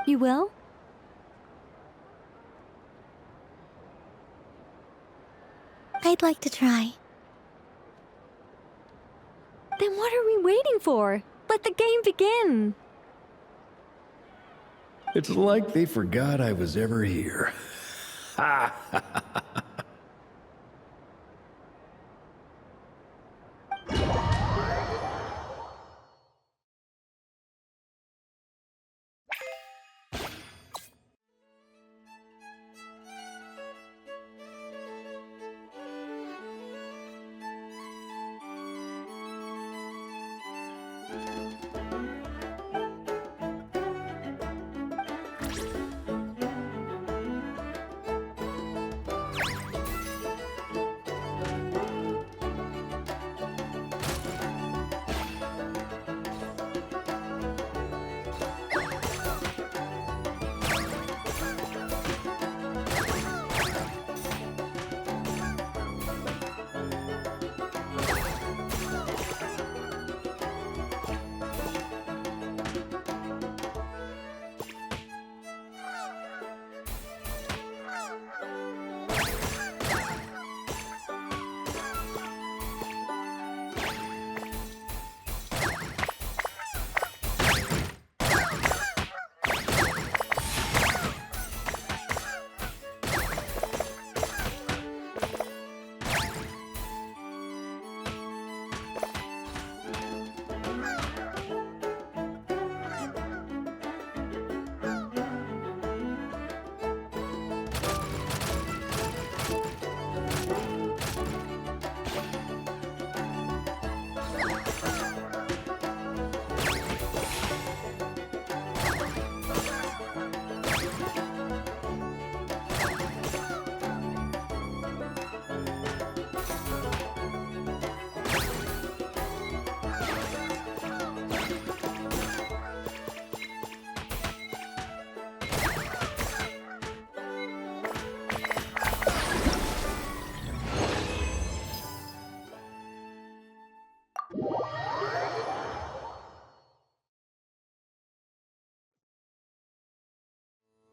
You will? I'd like to try. Then what are we waiting for? Let the game begin! It's like they forgot I was ever here. Ha!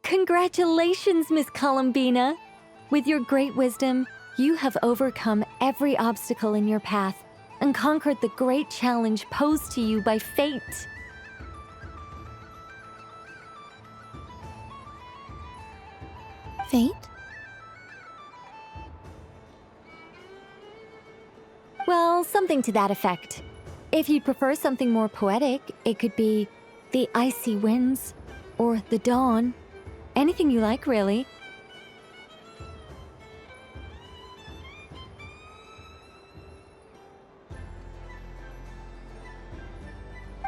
Congratulations, Miss Columbina! With your great wisdom, you have overcome every obstacle in your path and conquered the great challenge posed to you by fate. Fate? Well, something to that effect. If you'd prefer something more poetic, it could be the icy winds or the dawn. Anything you like, really.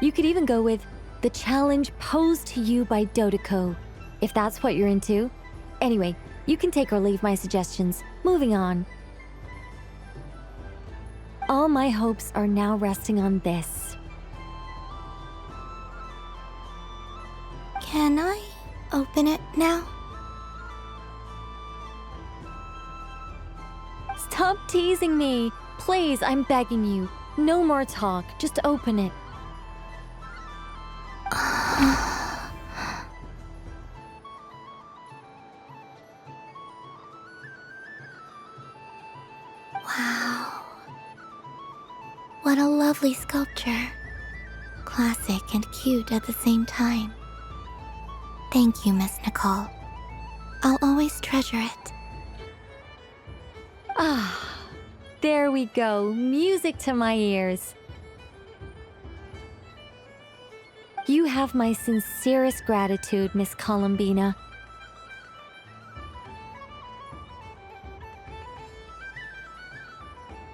You could even go with the challenge posed to you by Dodeko, if that's what you're into. Anyway, you can take or leave my suggestions. Moving on. All my hopes are now resting on this. Can I open it now? Stop teasing me! Please, I'm begging you. No more talk. Just open it. Wow. What a lovely sculpture. Classic and cute at the same time. Thank you, Miss Nicole. I'll always treasure it. Ah, there we go. Music to my ears. You have my sincerest gratitude, Miss Columbina.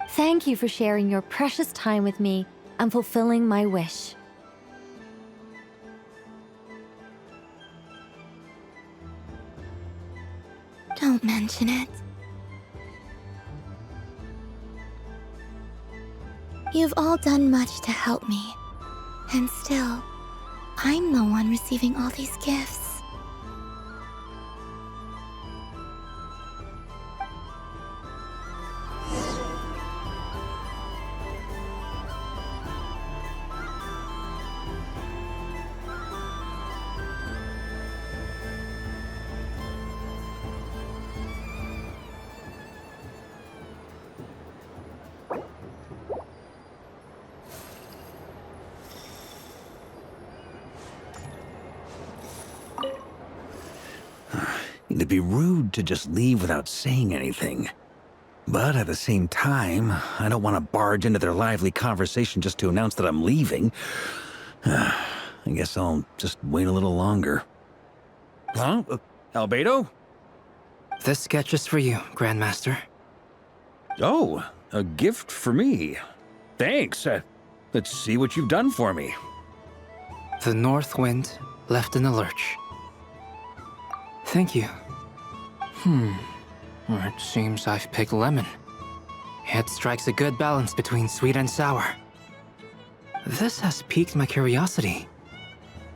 Thank you for sharing your precious time with me and fulfilling my wish. Don't mention it. You've all done much to help me, and still, I'm the one receiving all these gifts. It'd be rude to just leave without saying anything. But at the same time, I don't want to barge into their lively conversation just to announce that I'm leaving. I guess I'll just wait a little longer. Huh? Albedo? This sketch is for you, Grandmaster. Oh, a gift for me. Thanks. Let's see what you've done for me. The north wind left in the lurch. Thank you. It seems I've picked lemon. It strikes a good balance between sweet and sour. This has piqued my curiosity.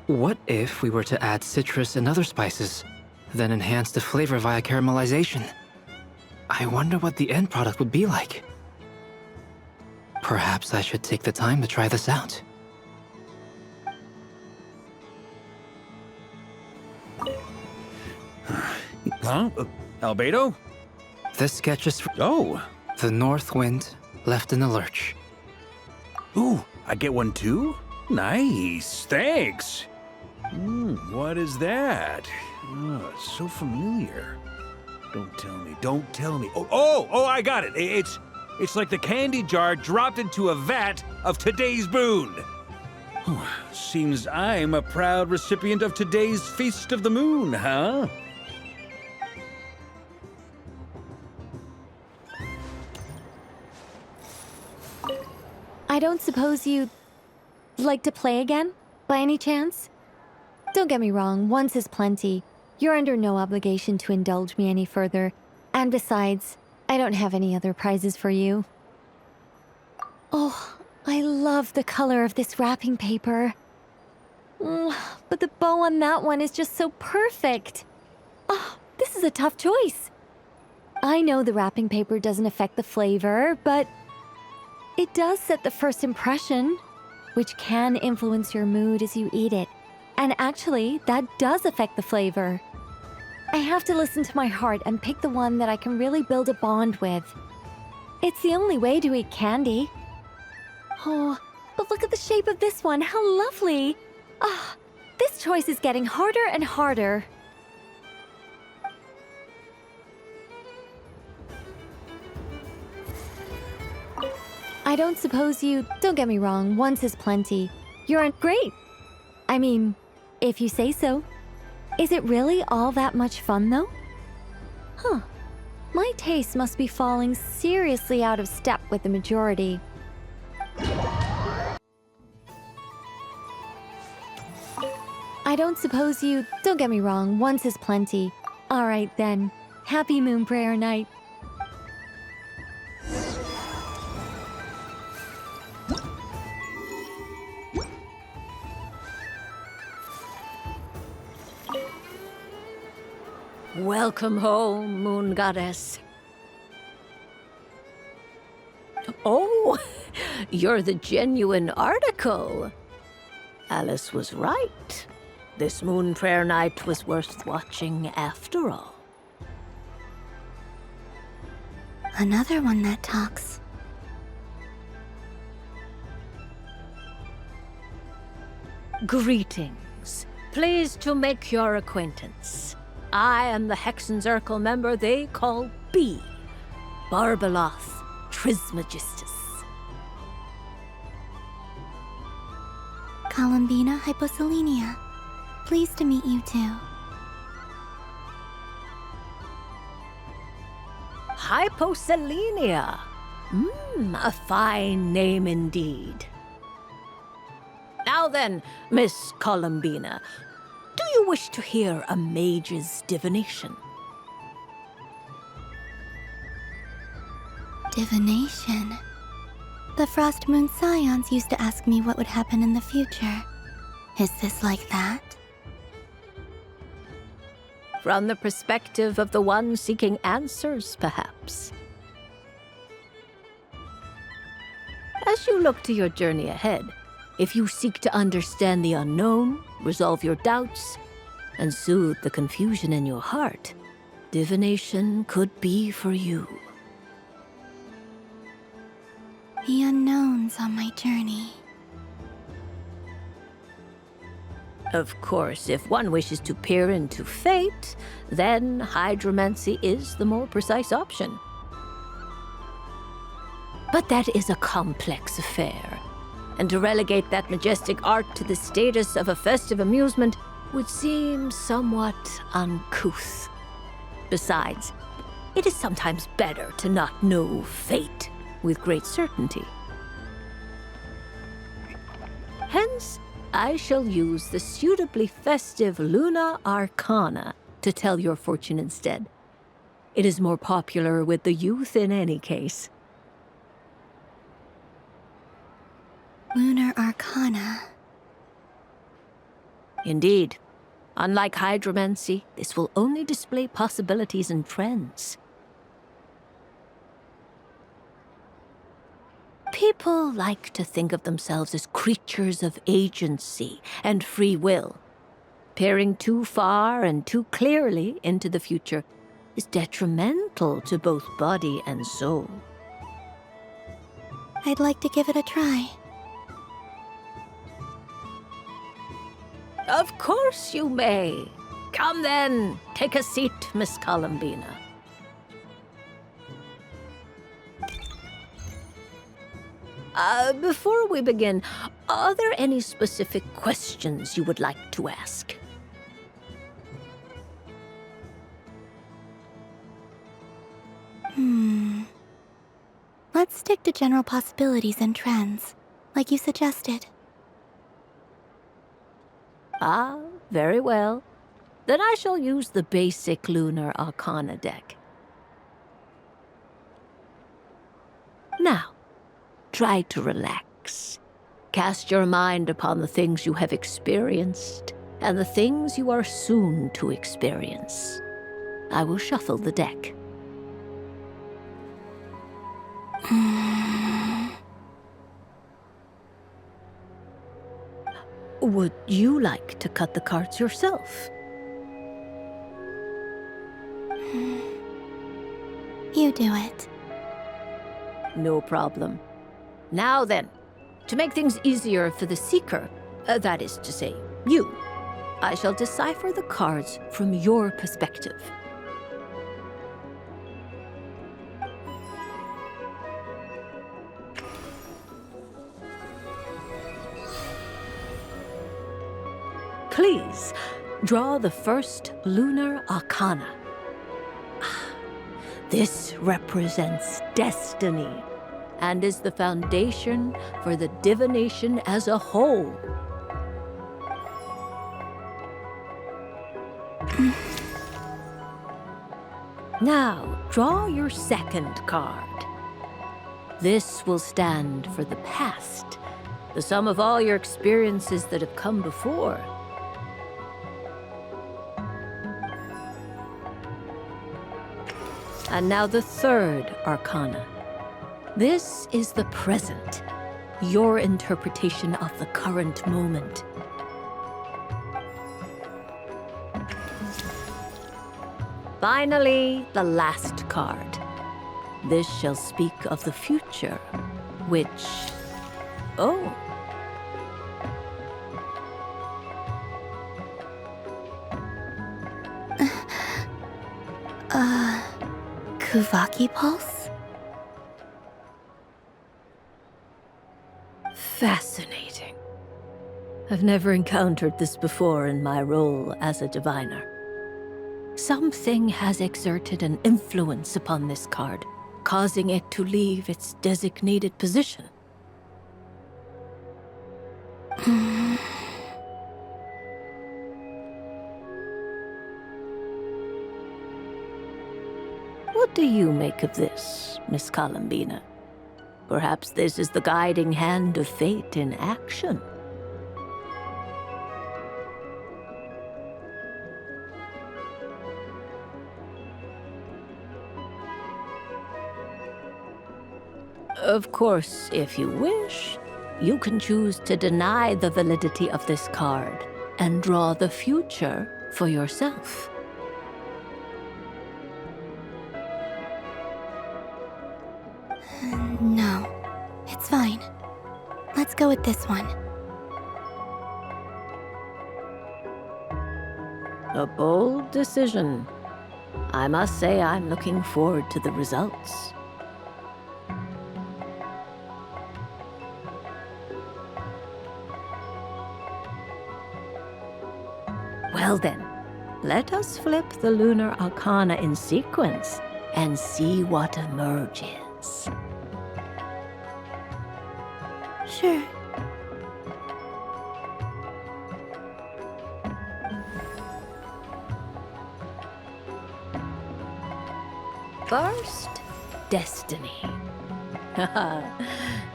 What if we were to add citrus and other spices, then enhance the flavor via caramelization? I wonder what the end product would be like. Perhaps I should take the time to try this out. Huh? Albedo? This sketch is for... Oh. The north wind left in the lurch. Ooh, I get one too? Nice, thanks. What is that? Oh, it's so familiar. Don't tell me. Oh, I got it. It's like the candy jar dropped into a vat of today's boon. Seems I'm a proud recipient of today's Feast of the Moon, huh? I don't suppose you'd like to play again, by any chance? Don't get me wrong, once is plenty. You're under no obligation to indulge me any further. And besides, I don't have any other prizes for you. Oh, I love the color of this wrapping paper. But the bow on that one is just so perfect. Oh, this is a tough choice. I know the wrapping paper doesn't affect the flavor, but it does set the first impression, which can influence your mood as you eat it. And actually, that does affect the flavor. I have to listen to my heart and pick the one that I can really build a bond with. It's the only way to eat candy. Oh, but look at the shape of this one. How lovely. Ah, this choice is getting harder and harder. I don't suppose you... Don't get me wrong, once is plenty. You're great. I mean, if you say so. Is it really all that much fun, though? Huh. My taste must be falling seriously out of step with the majority. I don't suppose you... Don't get me wrong, once is plenty. All right, then. Happy Moon Prayer Night. Welcome home, Moon Goddess. Oh, you're the genuine article. Alice was right. This Moon Prayer Night was worth watching after all. Another one that talks. Greetings. Pleased to make your acquaintance. I am the Hexenzirkel member they call B, Barbeloth Trismegistus. Columbina Hyposelenia. Pleased to meet you too. Hyposelenia. A fine name indeed. Now then, Miss Columbina, do you wish to hear a mage's divination? Divination? The Frost Moon Scions used to ask me what would happen in the future. Is this like that? From the perspective of the one seeking answers, perhaps. As you look to your journey ahead, if you seek to understand the unknown, resolve your doubts, and soothe the confusion in your heart, divination could be for you. The unknowns on my journey. Of course, if one wishes to peer into fate, then hydromancy is the more precise option. But that is a complex affair, and to relegate that majestic art to the status of a festive amusement would seem somewhat uncouth. Besides, it is sometimes better to not know fate with great certainty. Hence, I shall use the suitably festive Luna Arcana to tell your fortune instead. It is more popular with the youth in any case. Lunar Arcana. Indeed. Unlike hydromancy, this will only display possibilities and trends. People like to think of themselves as creatures of agency and free will. Peering too far and too clearly into the future is detrimental to both body and soul. I'd like to give it a try. Of course you may. Come then, take a seat, Miss Columbina. Before we begin, are there any specific questions you would like to ask? Let's stick to general possibilities and trends, like you suggested. Ah, very well. Then I shall use the basic Lunar Arcana deck. Now, try to relax. Cast your mind upon the things you have experienced and the things you are soon to experience. I will shuffle the deck. Would you like to cut the cards yourself? you do it. No problem. Now then, to make things easier for the Seeker, that is to say, you, I shall decipher the cards from your perspective. Please, draw the first lunar arcana. This represents destiny and is the foundation for the divination as a whole. Now, draw your second card. This will stand for the past, the sum of all your experiences that have come before. And now the third arcana. This is the present, your interpretation of the current moment. Finally, the last card. This shall speak of the future, which... Oh. Kuvaki Pulse? Fascinating. I've never encountered this before in my role as a diviner. Something has exerted an influence upon this card, causing it to leave its designated position. What do you make of this, Miss Columbina? Perhaps this is the guiding hand of fate in action. Of course, if you wish, you can choose to deny the validity of this card and draw the future for yourself. No, it's fine. Let's go with this one. A bold decision. I must say I'm looking forward to the results. Well then, let us flip the lunar arcana in sequence and see what emerges. Sure. First, destiny.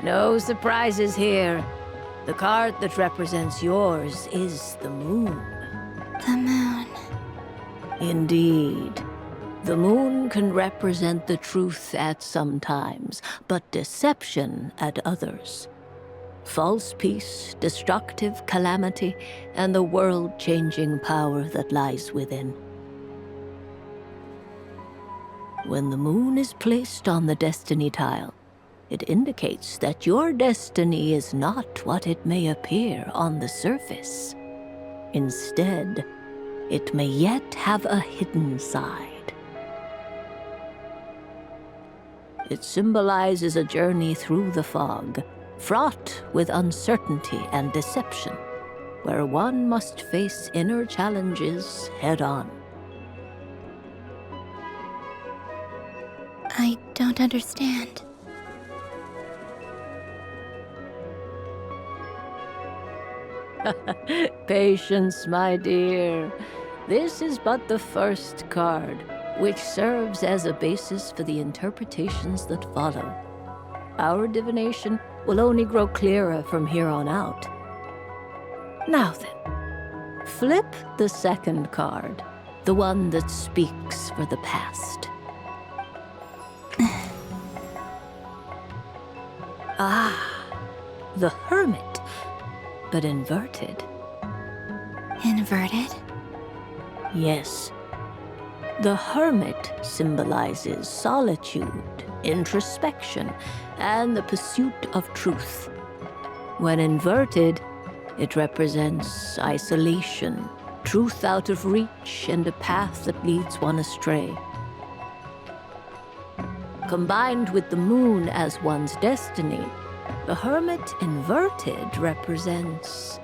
No surprises here. The card that represents yours is the moon. The moon. Indeed. The moon can represent the truth at some times, but deception at others. False peace, destructive calamity, and the world-changing power that lies within. When the moon is placed on the destiny tile, it indicates that your destiny is not what it may appear on the surface. Instead, it may yet have a hidden side. It symbolizes a journey through the fog, fraught with uncertainty and deception, where one must face inner challenges head-on. I don't understand. Patience, my dear. This is but the first card, which serves as a basis for the interpretations that follow. Our divination will only grow clearer from here on out. Now then, flip the second card, the one that speaks for the past. The Hermit, but inverted. Inverted? Yes. The hermit symbolizes solitude, introspection, and the pursuit of truth. When inverted, it represents isolation, truth out of reach, and a path that leads one astray. Combined with the moon as one's destiny, the hermit inverted represents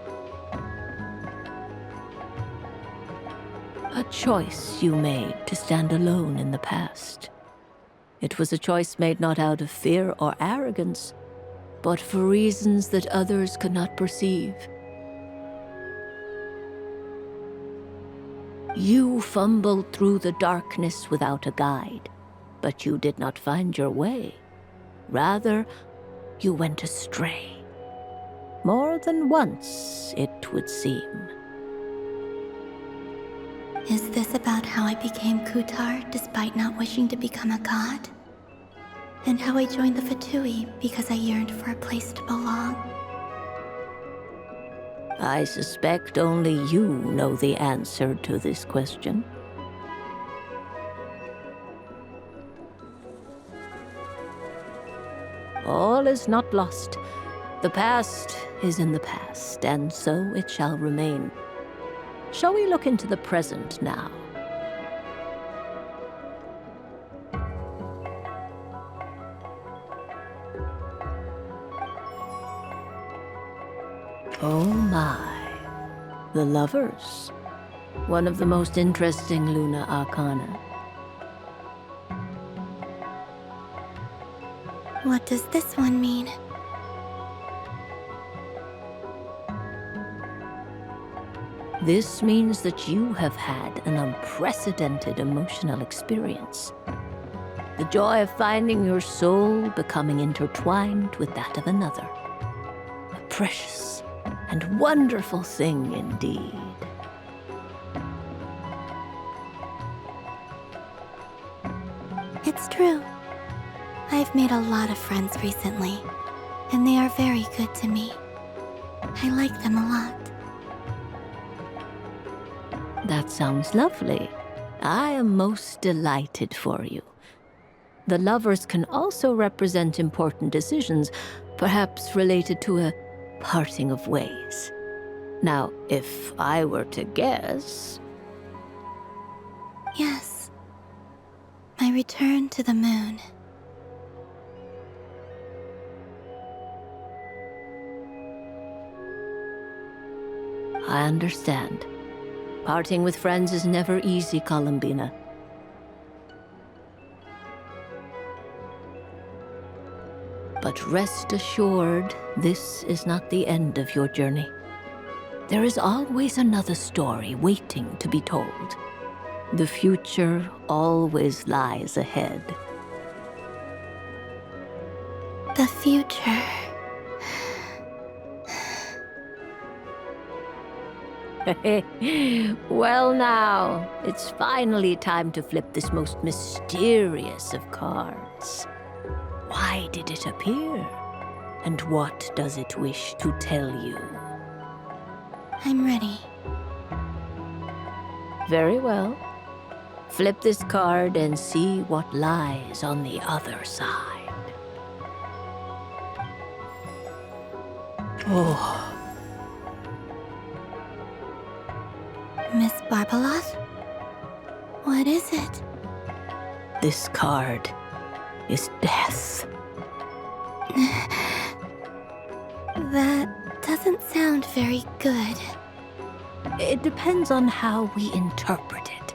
a choice you made to stand alone in the past. It was a choice made not out of fear or arrogance, but for reasons that others could not perceive. You fumbled through the darkness without a guide, but you did not find your way. Rather, you went astray. More than once, it would seem. Is this about how I became Kutar despite not wishing to become a god? And how I joined the Fatui because I yearned for a place to belong? I suspect only you know the answer to this question. All is not lost. The past is in the past, and so it shall remain. Shall we look into the present now? Oh my. The Lovers. One of the most interesting Luna Arcana. What does this one mean? This means that you have had an unprecedented emotional experience. The joy of finding your soul becoming intertwined with that of another. A precious and wonderful thing indeed. It's true. I've made a lot of friends recently, and they are very good to me. I like them a lot. That sounds lovely. I am most delighted for you. The Lovers can also represent important decisions, perhaps related to a parting of ways. Now, if I were to guess... Yes. My return to the moon. I understand. Parting with friends is never easy, Columbina. But rest assured, this is not the end of your journey. There is always another story waiting to be told. The future always lies ahead. The future. Well now, it's finally time to flip this most mysterious of cards. Why did it appear? And what does it wish to tell you? I'm ready. Very well. Flip this card and see what lies on the other side. Oh. Miss Barbaloth? What is it? This card is death. That doesn't sound very good. It depends on how we interpret it.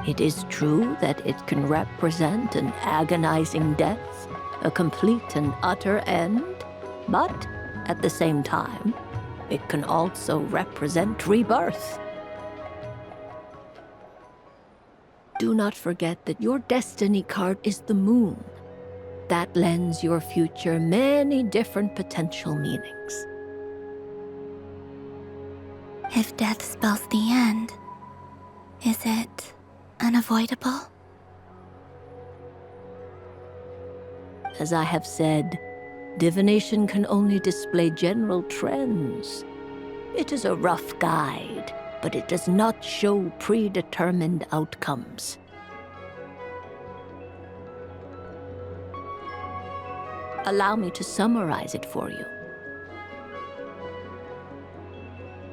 It is true that it can represent an agonizing death, a complete and utter end, but at the same time, it can also represent rebirth. Do not forget that your destiny card is the moon. That lends your future many different potential meanings. If death spells the end, is it unavoidable? As I have said, divination can only display general trends. It is a rough guide, but it does not show predetermined outcomes. Allow me to summarize it for you.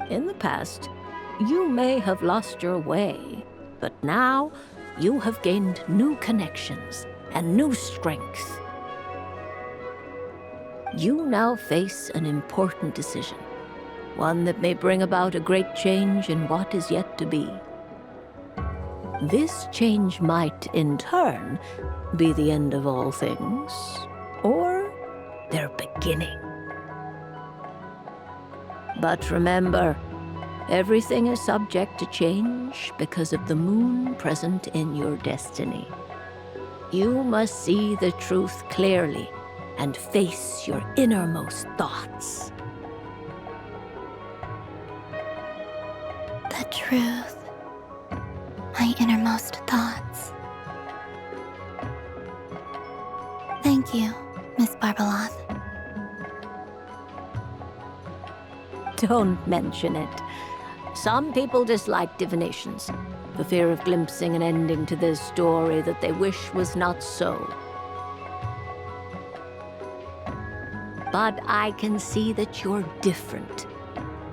In the past, you may have lost your way, but now you have gained new connections and new strength. You now face an important decision, one that may bring about a great change in what is yet to be. This change might, in turn, be the end of all things, or their beginning. But remember, everything is subject to change because of the moon present in your destiny. You must see the truth clearly and face your innermost thoughts. The truth. My innermost thoughts. Thank you, Miss Barbeloth. Don't mention it. Some people dislike divinations, for fear of glimpsing an ending to their story that they wish was not so. But I can see that you're different.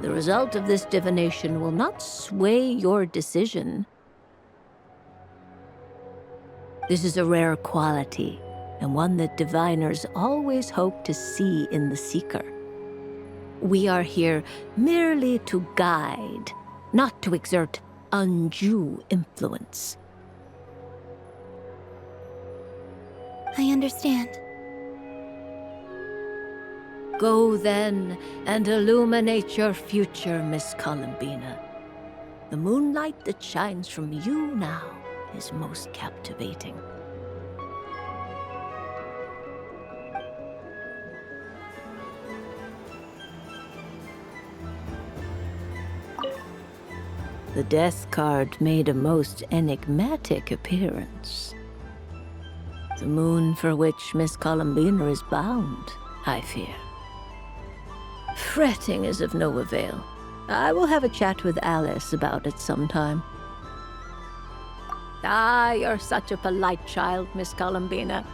The result of this divination will not sway your decision. This is a rare quality, and one that diviners always hope to see in the seeker. We are here merely to guide, not to exert undue influence. I understand. Go then and illuminate your future, Miss Columbina. The moonlight that shines from you now is most captivating. The death card made a most enigmatic appearance. The moon for which Miss Columbina is bound, I fear. Fretting is of no avail. I will have a chat with Alice about it sometime. Ah, you're such a polite child, Miss Columbina.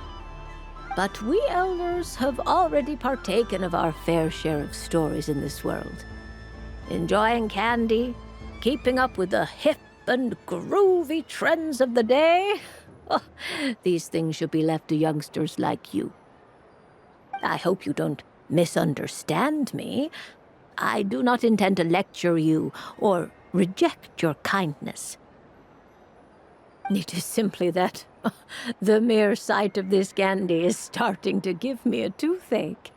But we elders have already partaken of our fair share of stories in this world. Enjoying candy, keeping up with the hip and groovy trends of the day. Oh, these things should be left to youngsters like you. I hope you don't misunderstand me. I do not intend to lecture you or reject your kindness. It is simply that the mere sight of this candy is starting to give me a toothache.